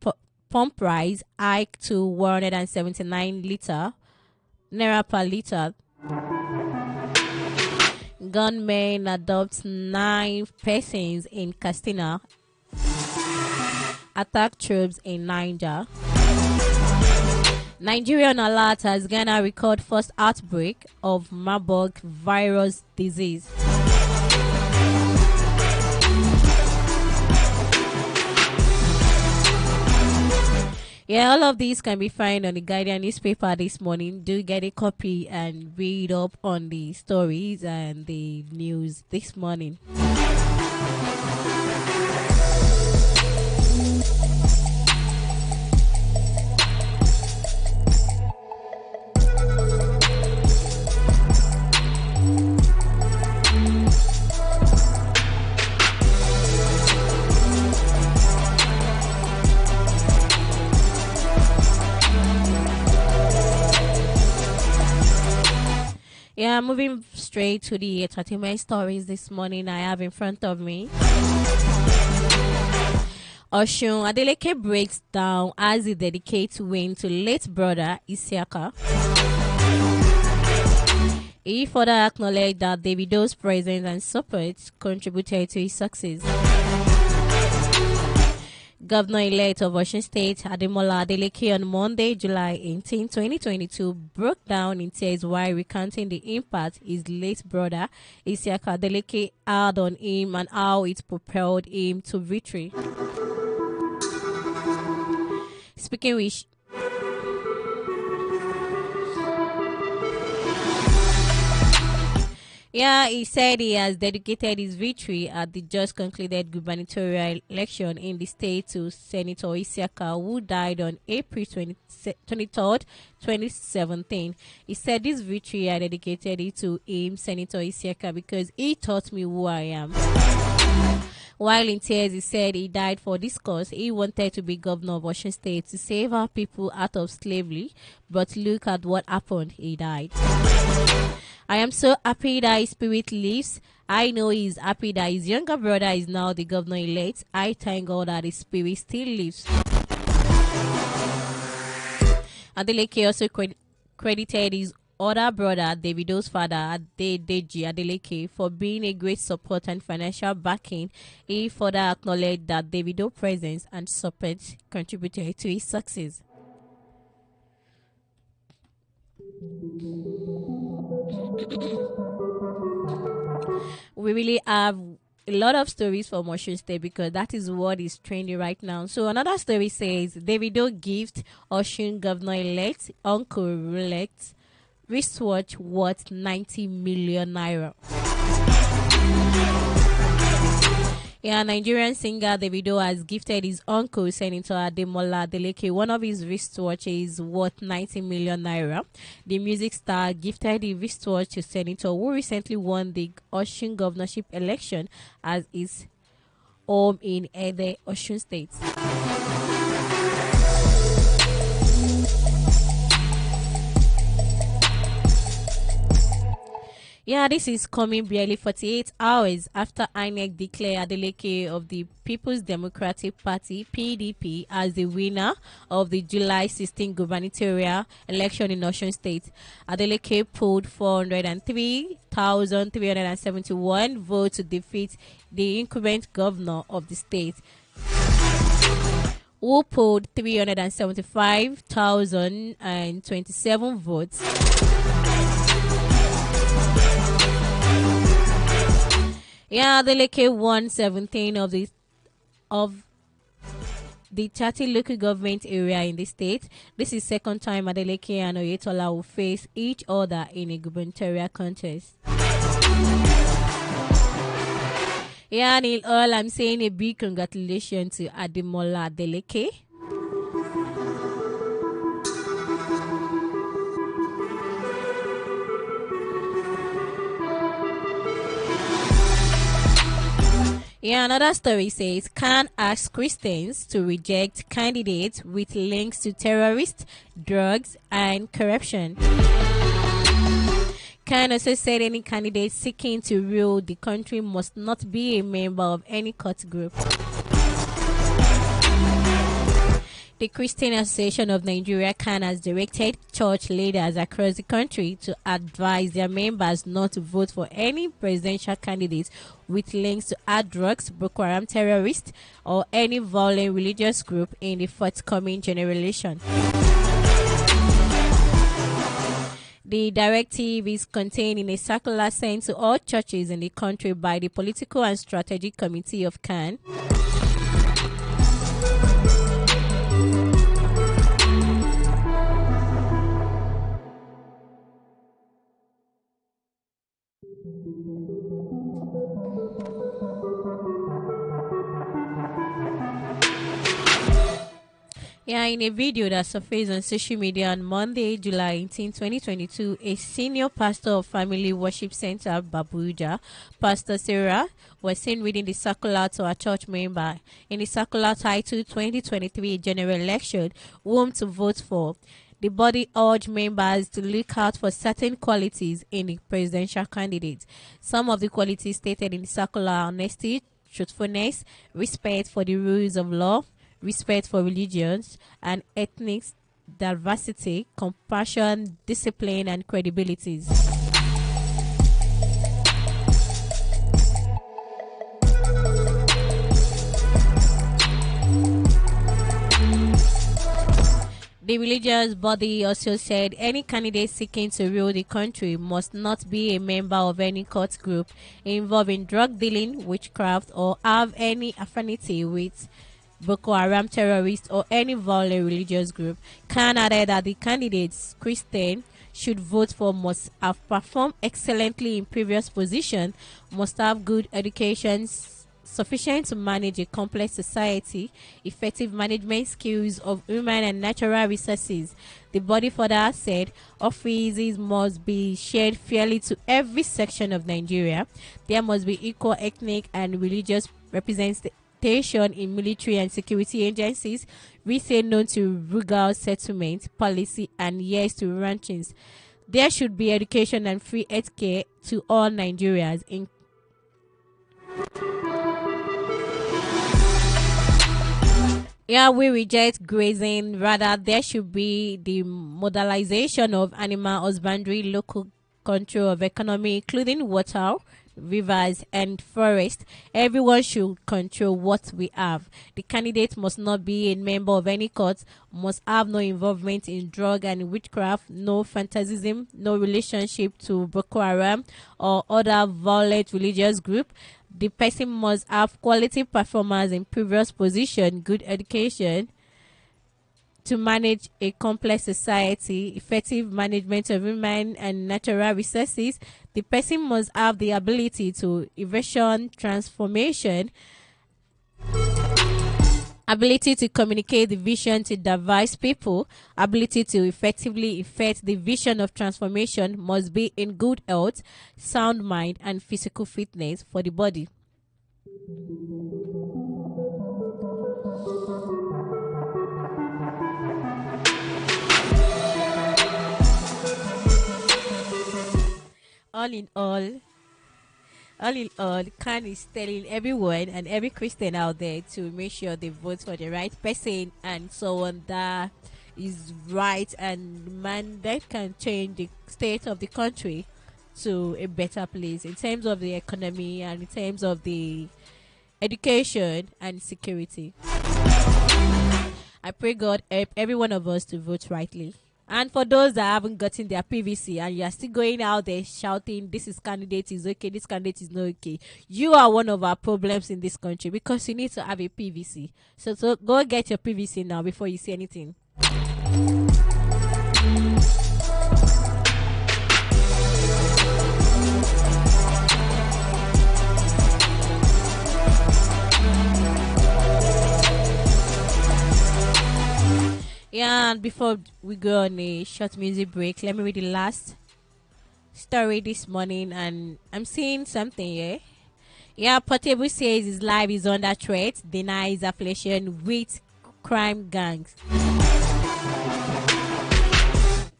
pump price hike to 179 naira per liter. Gunmen adopt 9 persons in Castina. Attack troops in Niger. Nigerian alert as Ghana record first outbreak of Marburg virus disease. Yeah, all of these can be found on the Guardian newspaper this morning. Do get a copy and read up on the stories and the news this morning. Yeah, moving straight to the entertainment stories this morning I have in front of me. Oshun Adeleke breaks down as he dedicates win to late brother Isiaka. He further acknowledged that Davido's presence and support contributed to his success. Governor-elect of Osun State, Ademola Adeleke, on Monday, July 18, 2022, broke down in tears while recounting the impact his late brother, Isiaka Adeleke, had on him and how it propelled him to victory. Speaking with Yeah, he said he has dedicated his victory at the just concluded gubernatorial election in the state to Senator Isiaka, who died on April 23rd, 2017. He said this victory I dedicated it to him, Senator Isiaka, because he taught me who I am. While in tears, he said he died for this cause. He wanted to be governor of Osun State to save our people out of slavery, but look at what happened. He died. I am so happy that his spirit lives. I know he is happy that his younger brother is now the governor-elect. I thank God that his spirit still lives. Adeleke also credited his other brother, Davido's father, Adedeji Adeleke, for being a great support and financial backing. He further acknowledged that Davido's presence and support contributed to his success. We really have a lot of stories from Osun State because that is what is trending right now. So another story says Davido gift Osun governor-elect uncle-elect wristwatch worth 90 million naira. Yeah, Nigerian singer Davido has gifted his uncle, Senator Adeyemo Adeleke, one of his wristwatches worth 90 million naira. The music star gifted the wristwatch to Senator, who recently won the Osun governorship election as his home in Ede, Osun State. Yeah, this is coming barely 48 hours after INEC declared Adeleke of the People's Democratic Party (PDP) as the winner of the July 16 gubernatorial election in Osun State. Adeleke polled 403,371 votes to defeat the incumbent governor of the state, who polled 375,027 votes. Yeah, Adeleke won 17 of the 30 local government area in the state. This is second time Adeleke and Oyetola will face each other in a gubernatorial contest. Yeah, and in all, I'm saying a big congratulations to Adeyemo Adeleke. Yeah, another story says can ask Christians to reject candidates with links to terrorists, drugs, and corruption. Can also said any candidate seeking to rule the country must not be a member of any cult group. The Christian Association of Nigeria (CAN) has directed church leaders across the country to advise their members not to vote for any presidential candidates with links to hard drugs, Boko Haram terrorists, or any violent religious group in the forthcoming general election. The directive is contained in a circular sent to all churches in the country by the Political and Strategic Committee of CAN. Yeah, in a video that surfaced on social media on Monday, July 18, 2022, a senior pastor of Family Worship Center, Babuja, Pastor Sarah, was seen reading the circular to a church member. In the circular titled 2023 General Election, Whom to Vote For, the body urged members to look out for certain qualities in the presidential candidate. Some of the qualities stated in the circular are honesty, truthfulness, respect for the rules of law, respect for religions and ethnic diversity, compassion, discipline, and credibilities. The religious body also said any candidate seeking to rule the country must not be a member of any cult group involving drug dealing, witchcraft, or have any affinity with Boko Haram terrorists or any violent religious group. Khan added that the candidates Christian should vote for must have performed excellently in previous position, must have good education sufficient to manage a complex society, effective management skills of human and natural resources. The body further said offices must be shared fairly to every section of Nigeria. There must be equal ethnic and religious representation in military and security agencies. We say no to rural settlement policy and yes to ranchings. There should be education and free healthcare to all Nigerians. We reject grazing. Rather, there should be the modernization of animal husbandry, local control of economy, including water, rivers, and forests. Everyone should control what we have. The candidate must not be a member of any court, must have no involvement in drug and witchcraft, no fantasism, no relationship to Boko Haram or other violent religious group. The person must have quality performance in previous position, good education to manage a complex society, effective management of human and natural resources. The person must have the ability to evasion, transformation, ability to communicate the vision to diverse people, ability to effectively effect the vision of transformation, must be in good health, sound mind, and physical fitness for the body. All in all, Khan is telling everyone and every Christian out there to make sure they vote for the right person and someone that is right and man that can change the state of the country to a better place in terms of the economy and in terms of the education and security. I pray God help every one of us to vote rightly. And for those that haven't gotten their PVC and you are still going out there shouting, this is candidate is okay, this candidate is not okay, you are one of our problems in this country because you need to have a PVC. So go get your PVC now before you say anything. Yeah, and before we go on a short music break, let me read the last story this morning, and I'm seeing something here. Yeah, Portable says his life is under threat, denies affiliation with crime gangs.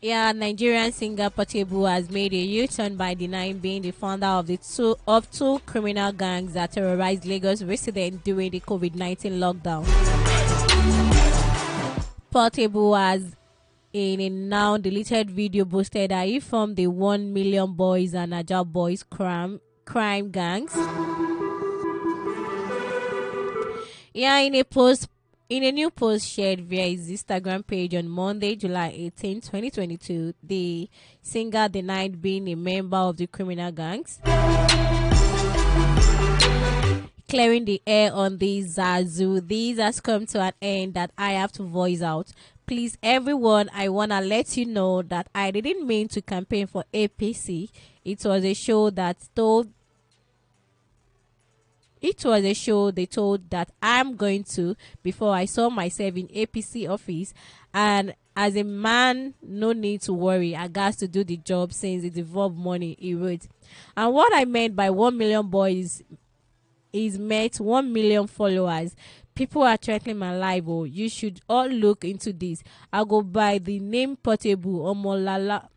Yeah, Nigerian singer Portable has made a U-turn by denying being the founder of two criminal gangs that terrorized Lagos residents during the COVID-19 lockdown. Portable has, in a now deleted video, boasted that he formed the 1 Million Boys and Ajah Boys crime gangs. Yeah, in a new post shared via his Instagram page on Monday, July 18, 2022, the singer denied being a member of the criminal gangs. Clearing the air on this Zazu, this has come to an end that I have to voice out. Please, everyone, I want to let you know that I didn't mean to campaign for APC. It was a show they told that I'm going to before I saw myself in APC office. And as a man, no need to worry. I got to do the job since it involved money, he wrote. And what I meant by 1 million boys is met 1 million followers. People are threatening my life. Oh, you should all look into this. I'll go by the name Portable Omolala.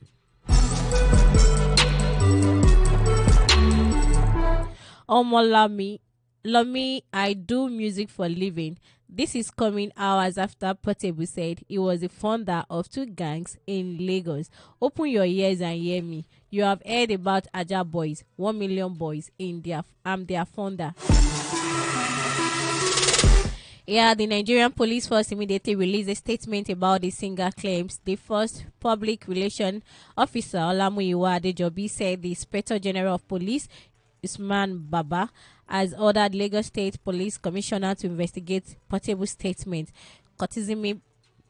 Lami, I do music for living. This is coming hours after Portable said he was the founder of two gangs in Lagos. Open your ears and hear me. You have heard about Ajah Boys, 1 Million Boys. I'm their founder. Yeah, the Nigerian police force immediately released a statement about the singer claims. The first public relations officer, Olamuyiwa Adejobi, said the Inspector General of Police, Usman Baba, has ordered Lagos State Police Commissioner to investigate Portable statement. Kotizimi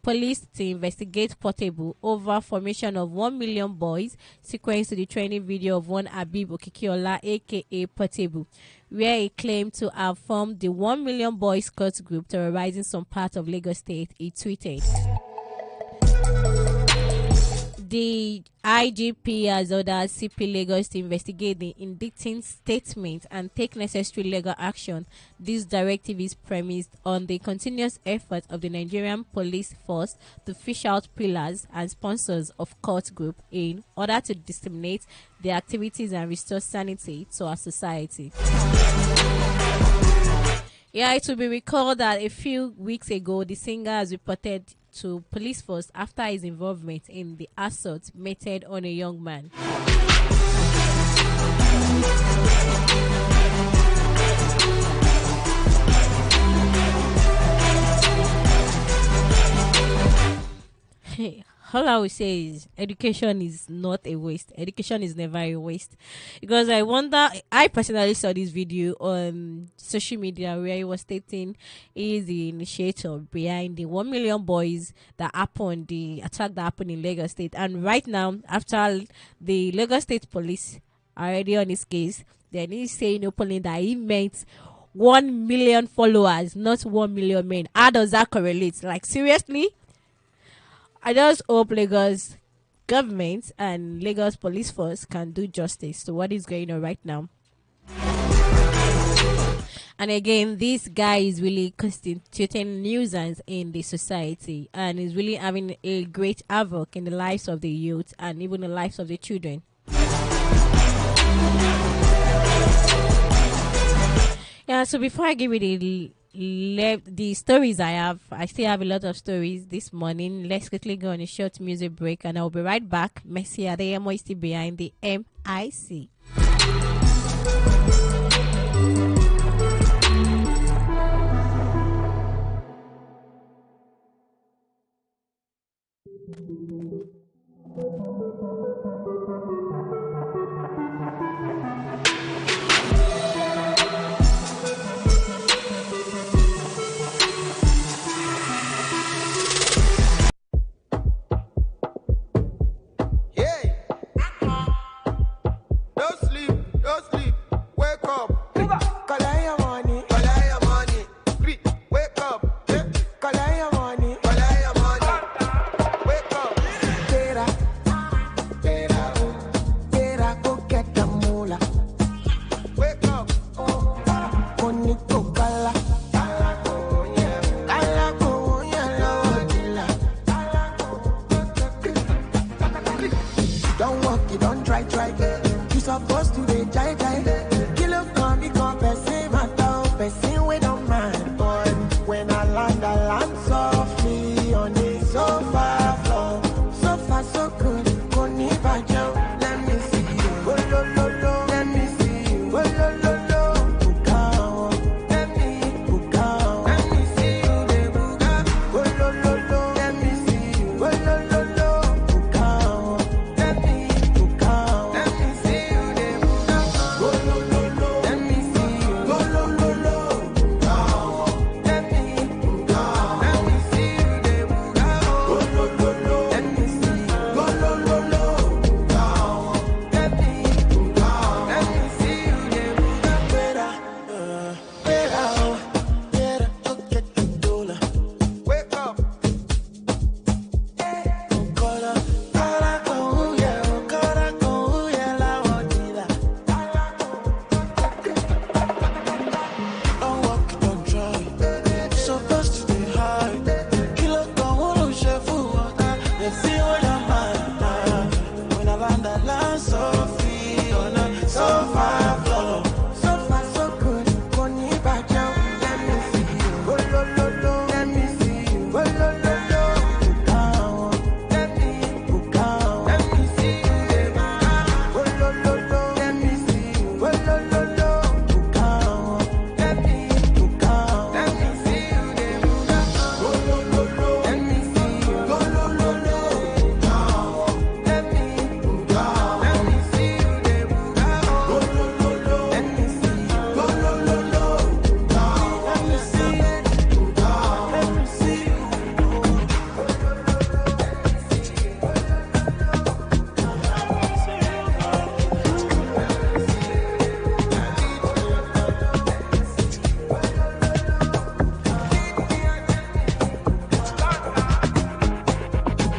Police to investigate Portable over formation of 1 Million Boys, sequence to the training video of one Habib Okikiola, aka Portable, where he claimed to have formed the 1 Million Boys cult group terrorizing some part of Lagos State. He tweeted. The IGP has ordered CP Lagos to investigate the indicting statement and take necessary legal action. This directive is premised on the continuous effort of the Nigerian police force to fish out pillars and sponsors of cult group in order to disseminate their activities and restore sanity to our society. Yeah, it will be recalled that a few weeks ago, the singer has reported to police force after his involvement in the assault meted on a young man. Hey, all I would say is education is not a waste. Education is never a waste. Because I personally saw this video on social media where he was stating he is the initiator behind the 1 million boys that happened, the attack that happened in Lagos State. And right now, after the Lagos State police are already on his case, then he's saying openly that he meant 1 million followers, not 1 million men. How does that correlate? Like, seriously? I just hope Lagos government and Lagos police force can do justice to what is going on right now. And again, this guy is really constituting nuisance in the society and is really having a great havoc in the lives of the youth and even the lives of the children. Yeah, so before I give you the stories I still have a lot of stories this morning. Let's quickly go on a short music break and I'll be right back. Messi Adeyemo is still behind the MIC. Don't sleep, wake up. Collect your money, collect your money. Wake up, collect your money, collect your money. Wake up, tera, go get the moolah. Wake up, money go kala, don't walk, you don't try. You supposed to be jai. Kill up for me, come person, matter, person we don't mind. Boy, when I land softly on the sofa floor. So far, so good, koni bajo. Let me see you, oh lo lo lo. Let me see you, oh lo lo lo. Bukao, let me bukao. Let me see you, de buka, oh lo lo lo. Let me see you, oh lo lo lo. Bukao, let me bukao. Let me see you, de buka, oh lo lo lo. Let me see you, oh lo lo lo. Bukao, let me bukao. Let me see you, de buka, oh lo lo lo. Let me see you, oh lo lo lo. Bukao, let me bukao. Let me see you, de buka. Pera, go get the dollar. Wake up. Don't walk, don't try. So fast to the high. Kill up the whole chef water. They see what I'm at. When I land so free on a sofa floor. So far, so good. Koni bajo. Let me see you. Oh lo lo lo. Let me see you. Oh lo lo lo. Bukao. Let me bukao. Let me see you. Oh lo lo lo. Let me see you. Oh lo lo lo. Bukao. Let me bukao. Let me see you. Oh lo lo lo. Let me see you. Oh lo lo lo. Bukao. Let me bukao. Let me see you. Oh lo lo lo. Let me see you. Oh lo lo lo. Bukao. Let me see you. Let me see you.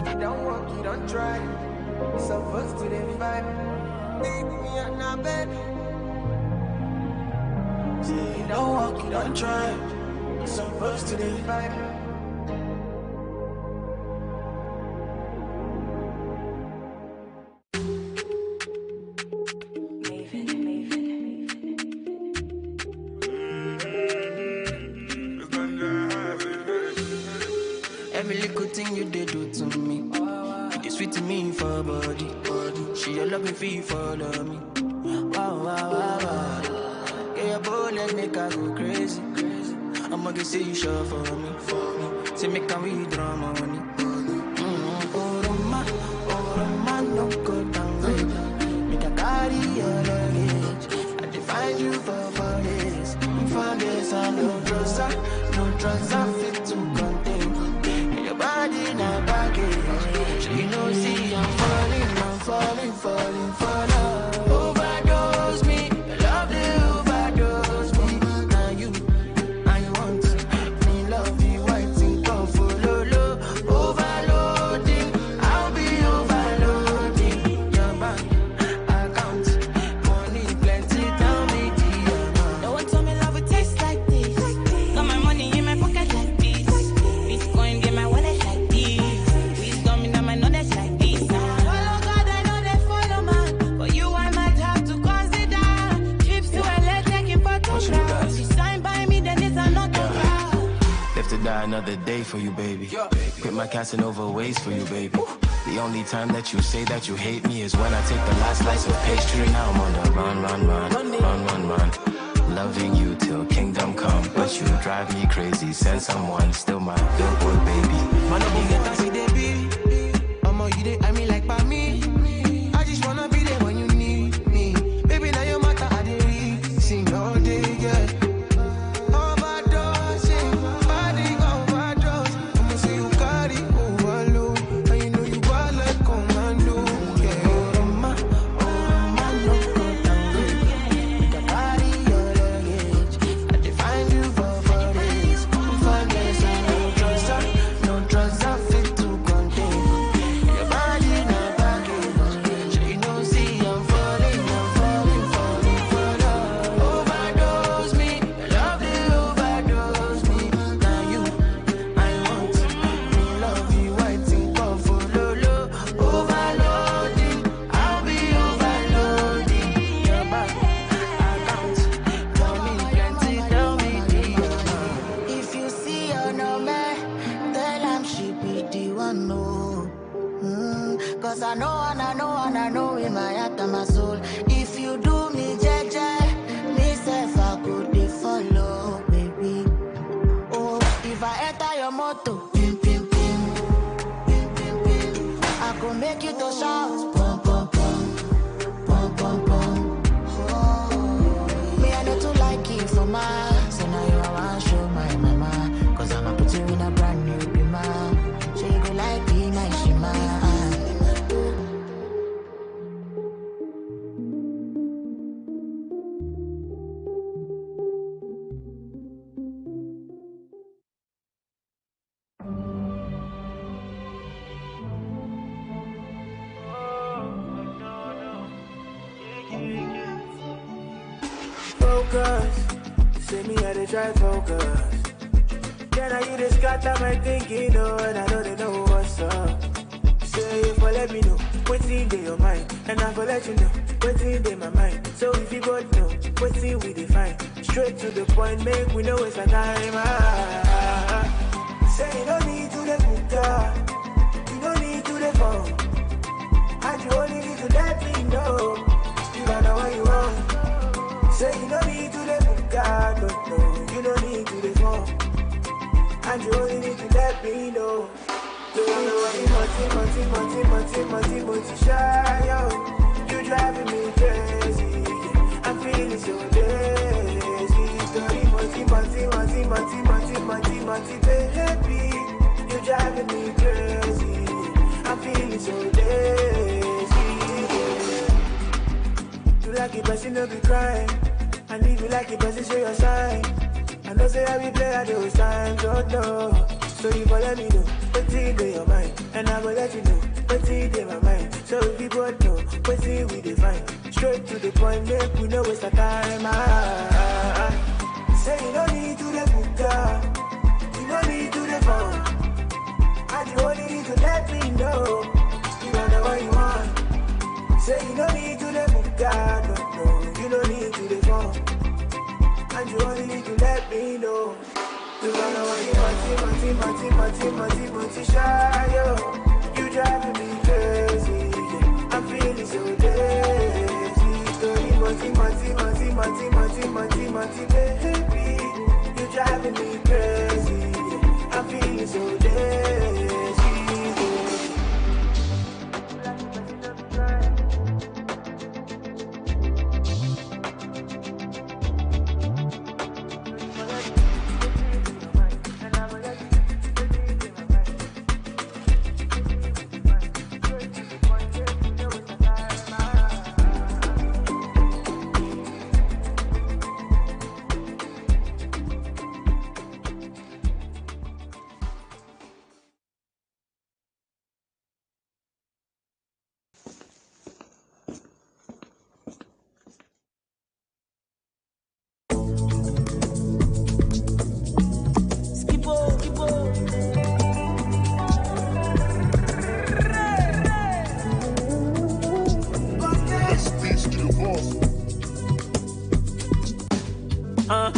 You don't walk, you don't try. You supposed to then fight. Leave me on my bed. See, you don't walk, you don't try. You supposed to then fight. Every little thing you did do to me, it is sweet to me for body. She a love me feel follow me. Oh, Yeah, your bullet make I go crazy. I'ma get say you sure for me. Say make I withdraw money. Oh, Roma, no go down grade. Make I carry your luggage. I define you for this. For this, I no drugs, I fit to contain. Your body not baggage. So you know, see, I'm falling for love. Overdose me, love the overdose me. Now you want me, love you, white and come follow low. Overloading, I'll be overloading. Your bank account, money plenty, tell me the amount. No one told me love would taste like this. Got my money in my pocket like this. Bitcoin get my wallet like this. Please got me now my knowledge like this. Follow God, I know they follow man. For you, I might have to consider trips to LA taking photographs. You sign by me, then it's another round. Live to die another day for you, baby. Quit my Casanova ways for you, baby. The only time that you say that you hate me is when I take the last slice of pastry. Now I'm on the run. Loving you till kingdom come, but you drive me crazy. Send someone, still my billboard baby. Man, you get to see the beat. You dey, I mean like by me. I just wanna be there when you need me. Baby, now your matter, I dey read. Sing all day, yeah. Overdosing, body overdose. I'ma say you carry overload. And you know you bad like commando. Yeah, Roma, no go down grade. You can carry your luggage. I define you for this. For this, no drugs, I fit to contain. Your body not baggage. So you know, see, I'm falling for love. Overdose me, love the overdose me. Now you, I want me, love you, white and come follow low. Overloading, I'll be overloading. Your bank account, money plenty, tell me the amount. If you see her no man, tell him she be the one, no. Cause I know in my heart and my soul. If you do me jeje, me self I could dey follow, baby. Oh, if I enter your motor, pim pim pim, I could make you to shout, pum pum pum, pum pum pum. Oh, me I know to like it for my, so now you I want show my mama. Cause I'ma put you in a brand new bima. So you go like be my shima. Focus, say me how to try focus. Then I you just got that my thinking, oh, and I don't know what's up. Say if I let me know what's in your mind, and I will let you know what's in my mind. So if you both know what's in we define, straight to the point, make we know it's a time. Say you don't need to the book, you don't need to the phone, and you only need to let me know. You don't know what you want. Say you don't need to the book, no, you don't need to the phone, and you only need to let me know. Multi, shy, yo. You driving me crazy. I'm feeling so lazy. Story, multi, baby. You driving me crazy. I'm feeling so lazy. You like it, but you no be crying. And if you like it, but you show your sign. I know say I be play at those times, oh no. So you go let me know what's in your mind, and I will let you know what's in my mind. So if you both know what's in we define, straight to the point, make we know waste the time. Say you don't need to the book, you don't need to the phone, and you only need to let me know. You don't know what you want. Say you don't need to the book, no, you don't need to the phone, and you only need to let me know. You don't know what you want, shy, yo. You driving me crazy. I'm feeling so lazy. Story, baby. You're driving me crazy. I'm feeling so lazy.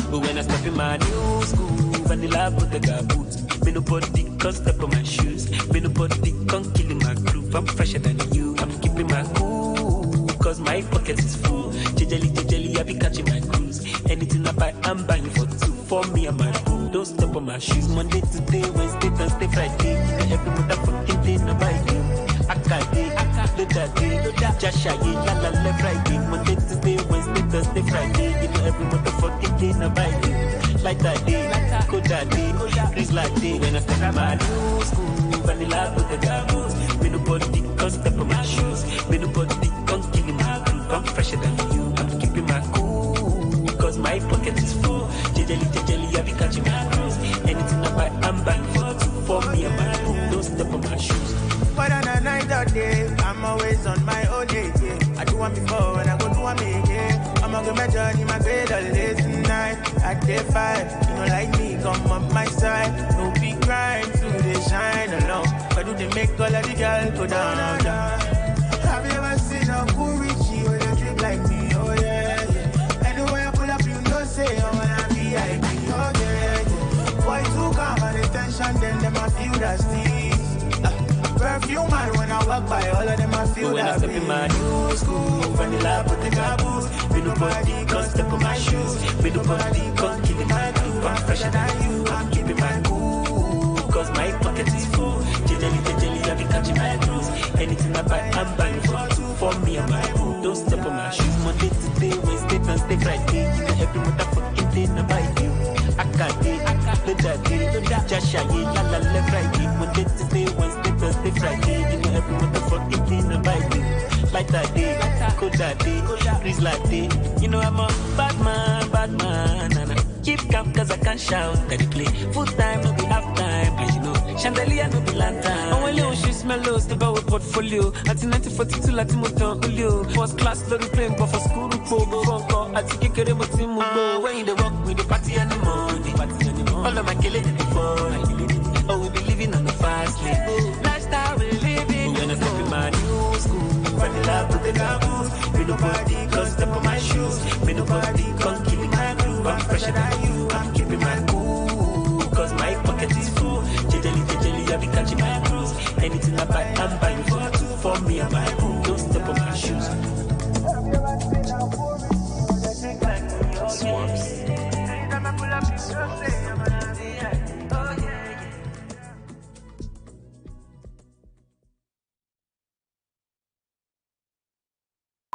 But when I step in my new school, vanilla Bottega boots. Me nobody can step on my shoes. Me nobody can kill my groove. I'm fresher than you. I'm keeping my cool, cause my pocket is full. Jejely, I be catching my cruise. Anything I buy, I'm buying for two. For me and my crew, don't step on my shoes. Monday to day, Wednesday, Thursday, Friday. Every motherfucking day, I buy you. Akade, Jashaye, la Friday, Monday, Tuesday, Wednesday, Thursday, Friday. You know every motherfucking day, I buy you. Like that day, go that day, please like day. When I step in my new school, vanilla Bottega boots. Me nobody can step on my shoes. Me nobody can kill my groove. I'm fresher than you. I'm keeping my cool, cause my pocket is full. Jejely, I be catching my cruise. Anything I buy, I'm buying for two. For me and my crew, don't step on my shoes. But on a night or day, I'm always on my own day, yeah. I do one before and I go do one again. I'ma go my journey, my grade all day tonight. At day 5, you know like me, come up my side. No big crime, so they shine alone. But do they make all of the girls go down, down? Have you ever seen a cool Richie with a drip like me? Oh yeah, yeah. Anywhere I pull up, you know say I wanna be VIP. Oh yeah, yeah. Boy, too calm and attention, then them I feel that steam. Perfume man when I walk by, all of them I feel when that I step in my new school, vanilla Bottega boots. Me nobody can step on my shoes. Me nobody can kill my groove. I'm fresher than you. I'm keeping my cool, cause my pocket is full. Jejely, I be catching my cruise. Anything I buy, I'm buying for two. For me and my crew, don't step on my shoes. Monday to day, Wednesday, Thursday, Friday. You know every motherfucking day, I buy you. Akade, Jashaye, la Friday. Monday to day, Wednesday, Thursday, Friday. You know every motherfucking thing I buy you. Like that day, go that day, please like day. You know I'm a bad man, and I keep calm cause I can't shout. That they play full time, no be half time. And you know, chandelier no be lantern. And when you she smell low, step out with portfolio. Until 1942, Latin motor, Julio. First class, lorry plane, but for school, go. I take care of my team, go. When you walk with the party and the money, all of my killing it before. Oh, we be living on the fast lane. Lifestyle we living. When I step in my new school, vanilla Bottega boots. Me nobody can step on my shoes. Me nobody can kill my groove. I'm fresher than you. I'm keeping my cool, cause my pocket is full. Jejely, I be catching my cruise. Anything I buy, I'm buying for two. For me and my crew, don't step on my shoes. Swaps.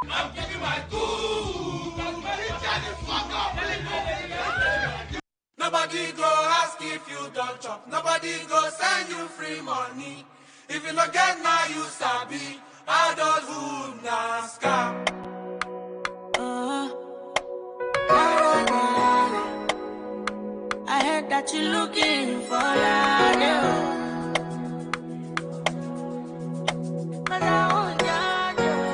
I'm giving my cool. Nobody go ask if you don't chop. Nobody go send you free money. If you not get now, you sabi. Adulthood na scam. I heard that you're looking for love.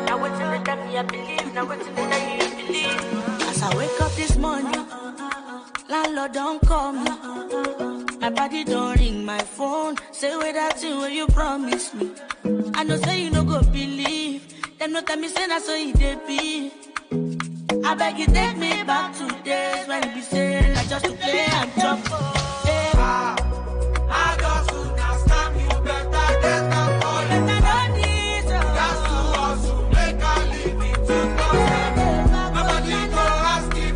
Now what's in the that me I believe? Now what's in the that you believe? As I wake up this morning, landlord don't call me. My body don't ring my phone. Say where that thing where you promise me. I know say you no go believe. Them no tell me say that's so it be. I beg you take me back to days when you be saying I just to play and jump. I just would not scam you better than that for you. That's to us who make a living to Nobody go ask you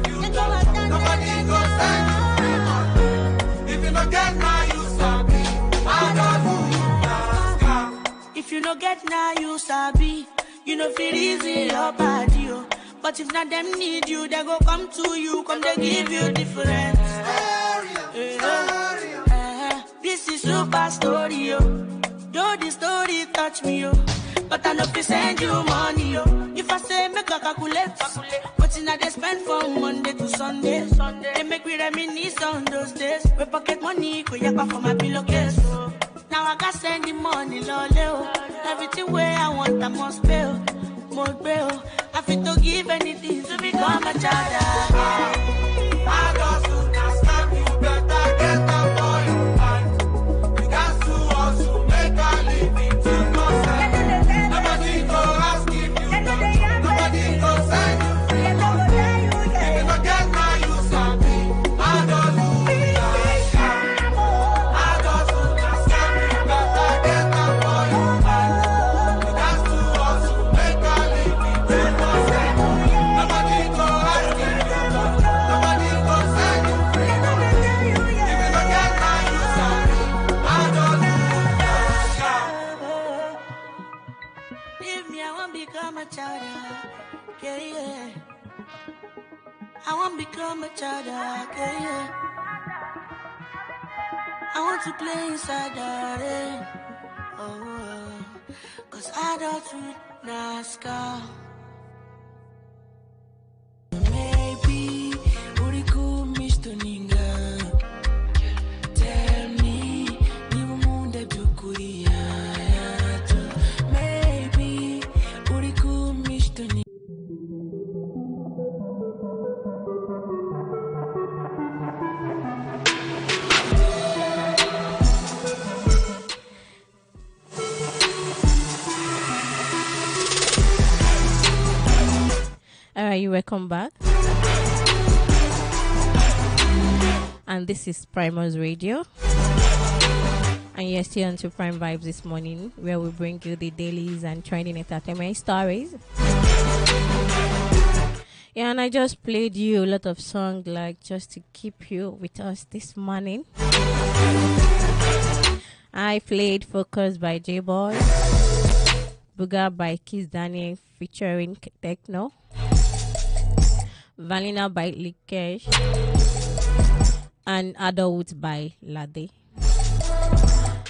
no get now, you sabi. You know feel easy your body, oh. But if not them need you, they go come to you, come they give you different. This is super story, yo. Though the story touch me, yo. But I know if send you money, yo. If I say make a calculate, what's in they spend from Monday to Sunday. They make me reminisce on those days. We pocket money, go yapa for my pillowcase. So now I got send the money, loleo. Everything where I want, I must pay. More bail. I fit to give anything to become a child. I got to stop you better get up for your mind. You got to also make a living to yourself. Nobody go ask if you know. Nobody go send you free. If you don't get now, you sabi. I don't do that. I got to stop you better get up for your mind. You got to also make a living to yourself. Nobody go ask if you know. Nobody go send you free. If you don't get now, you sabi. I don't do that. Leave me, I won't become a child. Yeah, yeah. I won't become a child. Yeah, yeah. I want to play inside the rain. Oh, cause I don't do NASCAR. Maybe Uriku Mr. Ninga. Tell me, Nimu Munda Dukuria. Maybe Uriku Mr. Ninga. Alright, you welcome back. And this is Primus Radio. And you're still on to Prime Vibes this morning, where we bring you the dailies and trending entertainment stories. Yeah, and I just played you a lot of songs like just to keep you with us this morning. I played Focus by J-Boy, Booga by Kiss Daniel featuring Techno, Valina by Likesh, and Adult by Lade.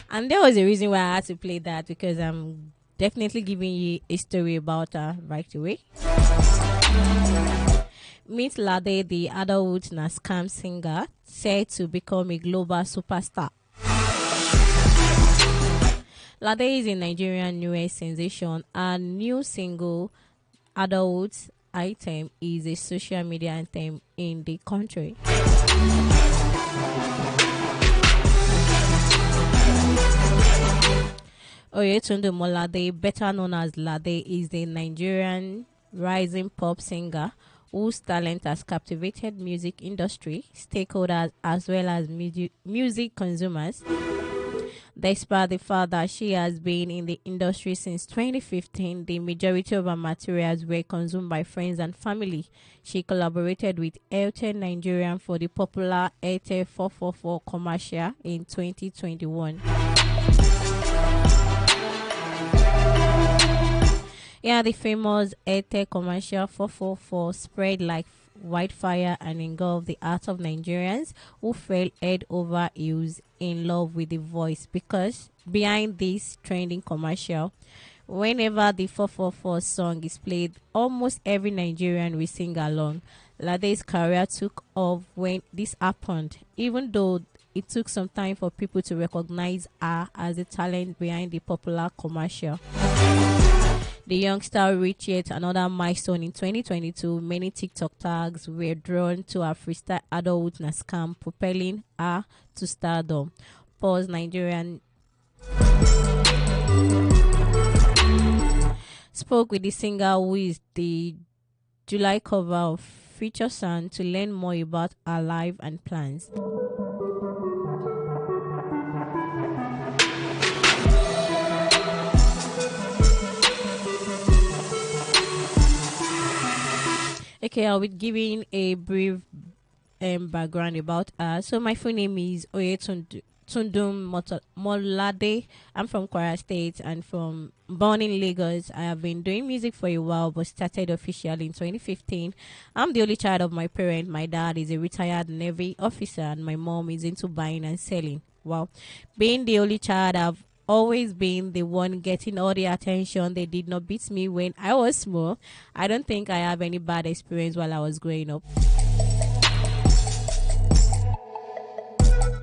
And there was a reason why I had to play that, because I'm definitely giving you a story about her right away. Meet Lade, the Adult Naskam singer, said to become a global superstar. Lade is a Nigerian newest sensation. Her new single, Adult Item, is a social media anthem in the country. Oyetunde Molade, better known as Lade, is a Nigerian rising pop singer whose talent has captivated music industry stakeholders as well as music consumers. Despite the fact that she has been in the industry since 2015, the majority of her materials were consumed by friends and family. She collaborated with Airtel Nigerian for the popular Airtel 444 commercial in 2021. Yeah, the famous Airtel commercial 444 spread like wildfire and engulfed the hearts of Nigerians who fell head over heels in love with the voice, because behind this trending commercial, whenever the 444 song is played, almost every Nigerian will sing along. Lade's career took off when this happened, even though it took some time for people to recognize her as the talent behind the popular commercial. The youngster reached yet another milestone in 2022. Many TikTok tags were drawn to her freestyle Adult Naskam, propelling her to stardom. Pause Nigerian spoke with the singer, who is the July cover of Future Sun, to learn more about her life and plans. Okay, I'll be giving a brief background about her. So my full name is Oyetunde Tundum Molade. I'm from Kwara State and from born in Lagos. I have been doing music for a while but started officially in 2015. I'm the only child of my parent. My dad is a retired Navy officer and my mom is into buying and selling. Wow. Being the only child, I've always been the one getting all the attention. They did not beat me when I was small. I don't think I have any bad experience while I was growing up.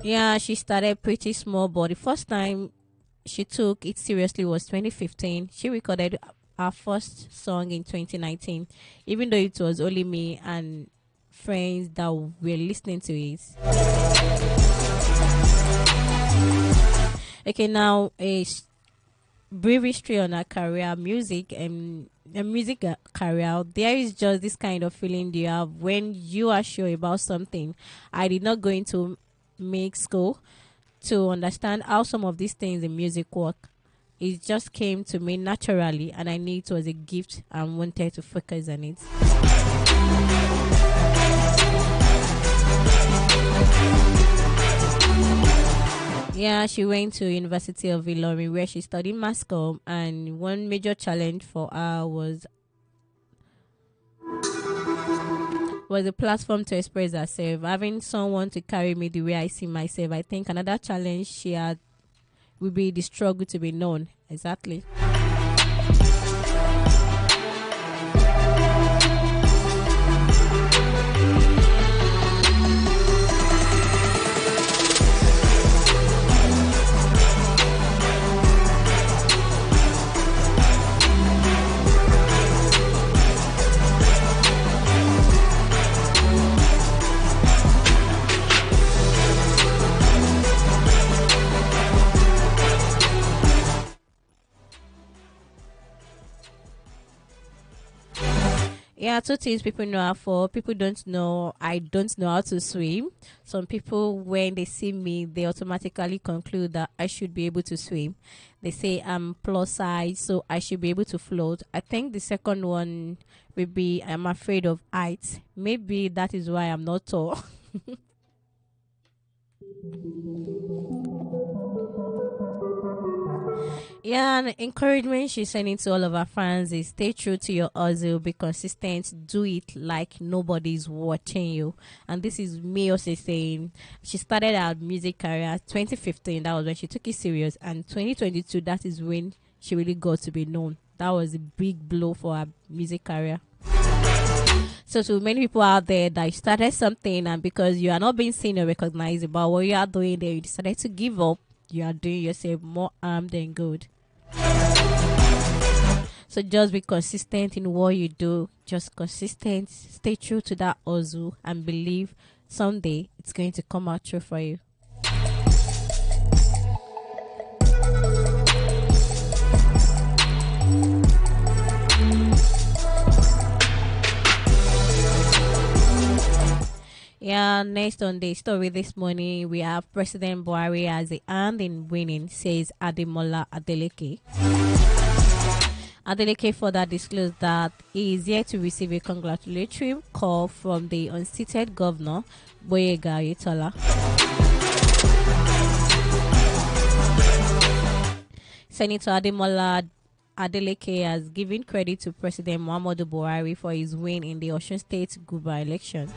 Yeah, she started pretty small, but the first time she took it seriously was 2015. She recorded our first song in 2019, even though it was only me and friends that were listening to it. Okay, now a brief history on her career, music and a music career. There is just this kind of feeling you have when you are sure about something. I did not go into make school to understand how some of these things in music work. It just came to me naturally and I knew it was a gift and wanted to focus on it. Yeah, she went to University of Ilorin where she studied mass comm, and one major challenge for her was a platform to express herself, having someone to carry me the way I see myself. I think another challenge she had would be the struggle to be known. Exactly. Yeah, two things people know her for. People don't know I don't know how to swim. Some people, when they see me, they automatically conclude that I should be able to swim. They say I'm plus size, so I should be able to float. I think the second one would be I'm afraid of heights. Maybe that is why I'm not tall. Yeah, and encouragement she's sending to all of our fans is stay true to your hustle, be consistent, do it like nobody's watching you. And this is me also saying she started her music career 2015, that was when she took it serious, and 2022, that is when she really got to be known. That was a big blow for her music career. So to many people out there that you started something and because you are not being seen or recognized about what you are doing there, you decided to give up, you are doing yourself more harm than good. So just be consistent in what you do. Just consistent. Stay true to that hustle and believe someday it's going to come out true for you. Yeah, next on the story this morning, we have President Buhari as the hand in winning, says Ademola Adeleke. Adeleke further disclosed that he is yet to receive a congratulatory call from the unseated governor, Boyega Oyetola. Senator Ademola Adeleke has given credit to President Muhammadu Buhari for his win in the Osun State guber election.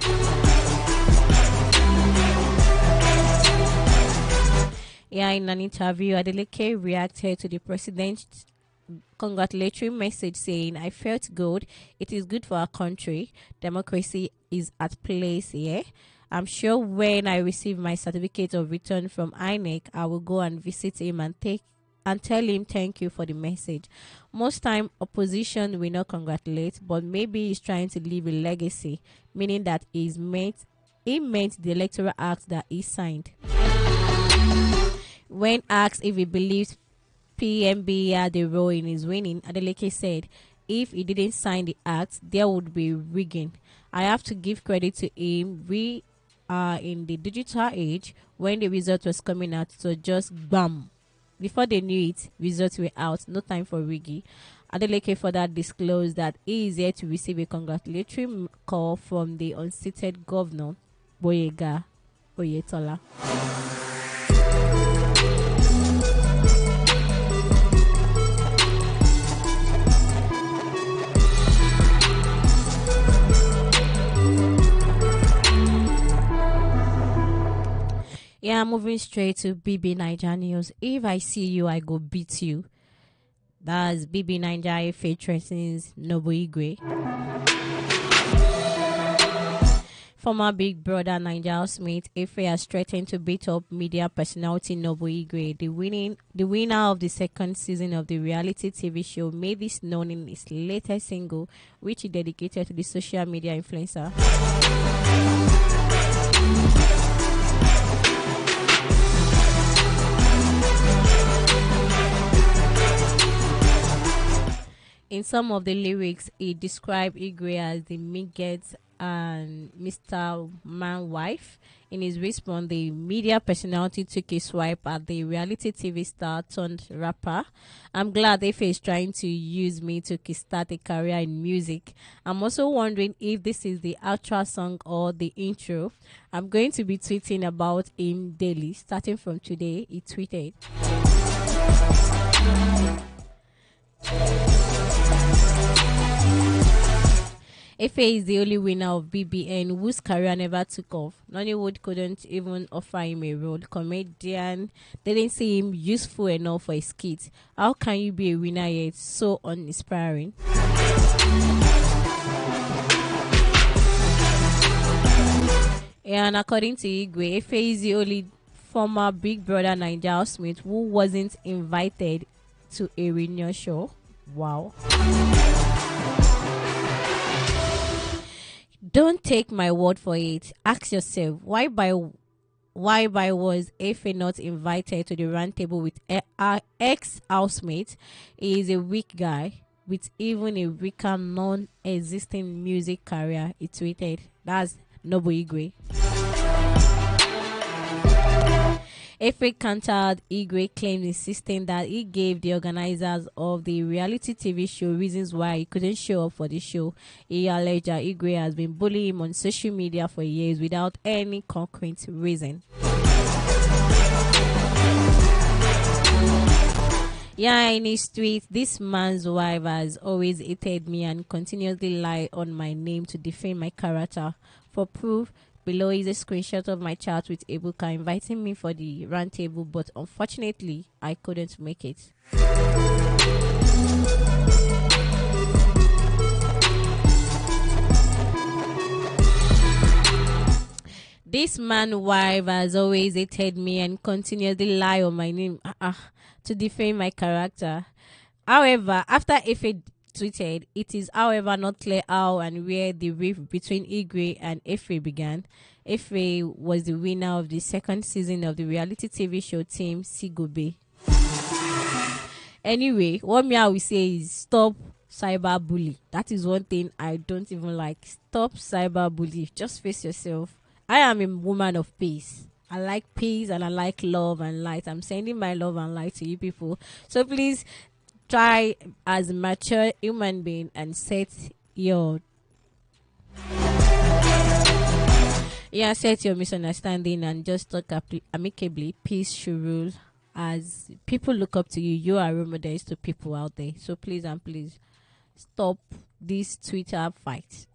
Yeah, in an interview, Adeleke reacted to the president's congratulatory message saying, I felt good. It is good for our country. Democracy is at place here. I'm sure when I receive my certificate of return from INEC, I will go and visit him and tell him thank you for the message. Most time, opposition will not congratulate, but maybe he's trying to leave a legacy, meaning that he meant the Electoral Act that he signed. When asked if he believes PMB had a role in his winning, Adeleke said, if he didn't sign the act, there would be rigging. I have to give credit to him. We are in the digital age. When the result was coming out, so just bam. Before they knew it, results were out. No time for rigging. Adeleke further disclosed that he is here to receive a congratulatory call from the unseated governor, Boyega Oyetola. Yeah, moving straight to BB Niger News. If I see you, I go beat you. That's BB Niger FA threatens Nobu Igwe. Former Big Brother Niger housemate FA has threatened to beat up media personality Nobu Igwe. The winner of the second season of the reality TV show made this known in his latest single, which he dedicated to the social media influencer. In some of the lyrics, he described Igwe as the Miget and Mr. Man wife. In his response, the media personality took a swipe at the reality TV star turned rapper. I'm glad Efe is trying to use me to kickstart a career in music. I'm also wondering if this is the outro song or the intro. I'm going to be tweeting about him daily. Starting from today, he tweeted. Efe is the only winner of BBN whose career never took off. Nollywood couldn't even offer him a role. Comedian didn't see him useful enough for a skit. How can you be a winner yet so uninspiring? And according to Igwe, Efe is the only former Big Brother Niger housemate who wasn't invited to a reunion show. Wow. Don't take my word for it. Ask yourself, why by was Efe not invited to the round table with our ex-housemate? He is a weak guy with even a weaker non-existing music career, he tweeted. That's Nobu Igwe. Efe countered Igwe claims, insisting that he gave the organizers of the reality TV show reasons why he couldn't show up for the show. He alleged that Igwe has been bullying him on social media for years without any concrete reason. Yeah, in his tweet, this man's wife has always hated me and continuously lied on my name to defame my character. For proof, below is a screenshot of my chat with Ebuka inviting me for the round table, but unfortunately, I couldn't make it. This man's wife has always hated me and continuously lie on my name to defame my character. However, after Efe tweeted, it is however not clear how and where the rift between Igwe and Efe began. Efe was the winner of the second season of the reality TV show Team Sigobe. Anyway, what I will say is stop cyberbully. That is one thing I don't even like. Stop cyberbully. Just face yourself. I am a woman of peace. I like peace and I like love and light. I'm sending my love and light to you people. So please try as a mature human being and set your misunderstanding and just talk amicably. Peace should rule. As people look up to you, you are role models to people out there. So please and please stop this Twitter fight.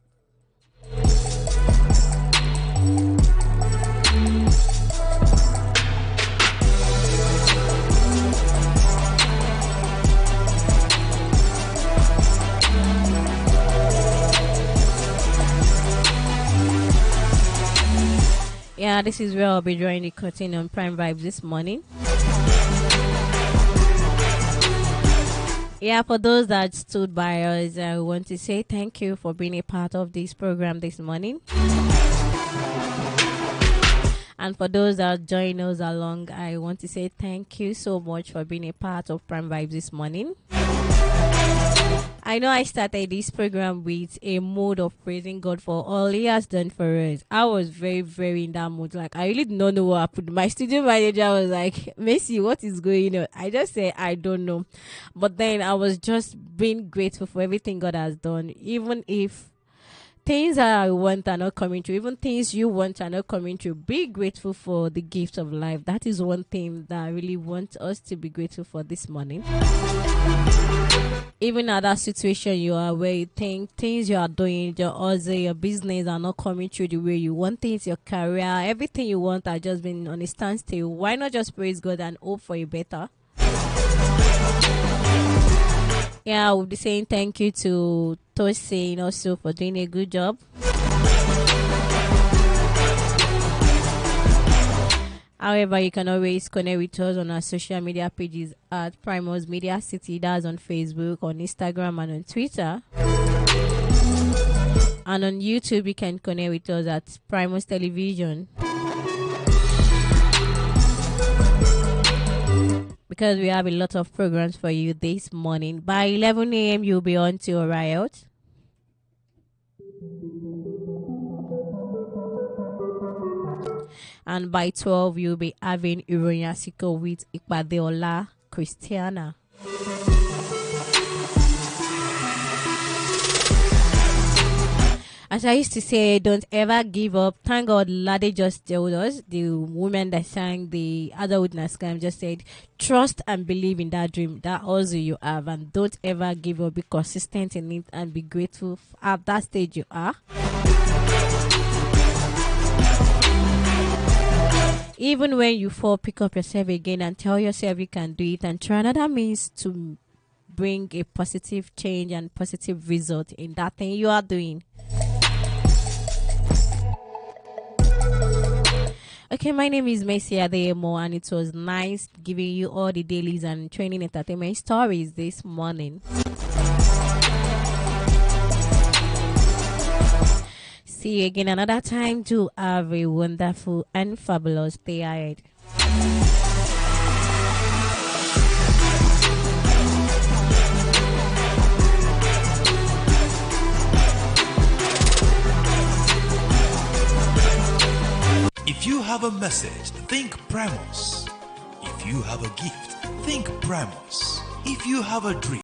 Yeah, this is where I'll be drawing the curtain on Prime Vibes this morning. Yeah, for those that stood by us, I want to say thank you for being a part of this program this morning. And for those that join us along, I want to say thank you so much for being a part of Prime Vibes this morning. I know I started this program with a mood of praising God for all He has done for us. I was very, very in that mood. Like, I really didn't know what happened. My studio manager was like, Messi, what is going on? I just said, I don't know. But then I was just being grateful for everything God has done. Even if things I want are not coming true, even things you want are not coming true, be grateful for the gift of life. That is one thing that I really want us to be grateful for this morning. Even at that situation you are where you think things you are doing, your hustle, your business are not coming through the way you want things, your career, everything you want are just been on a standstill. Why not just praise God and hope for a better? Yeah, I would be saying thank you to Tosin also for doing a good job. However, you can always connect with us on our social media pages at Primus Media City. That's on Facebook, on Instagram, and on Twitter. And on YouTube, you can connect with us at Primus Television. Because we have a lot of programs for you this morning. By 11 a.m., you'll be on to a riot. And by 12, you'll be having Ironya Siko with Ikpadeola Christiana. As I used to say, don't ever give up. Thank God Lade just told us, the woman that sang the Otherwood Naskam just said, trust and believe in that dream, that also you have, and don't ever give up. Be consistent in it and be grateful at that stage you are. Even when you fall, pick up yourself again and tell yourself you can do it and try another means to bring a positive change and positive result in that thing you are doing. Okay, my name is Messi Adeyemo, and it was nice giving you all the dailies and training entertainment stories this morning. See you again another time. To have a wonderful and fabulous day ahead. If you have a message, think Primus. If you have a gift, think Primus. If you have a dream,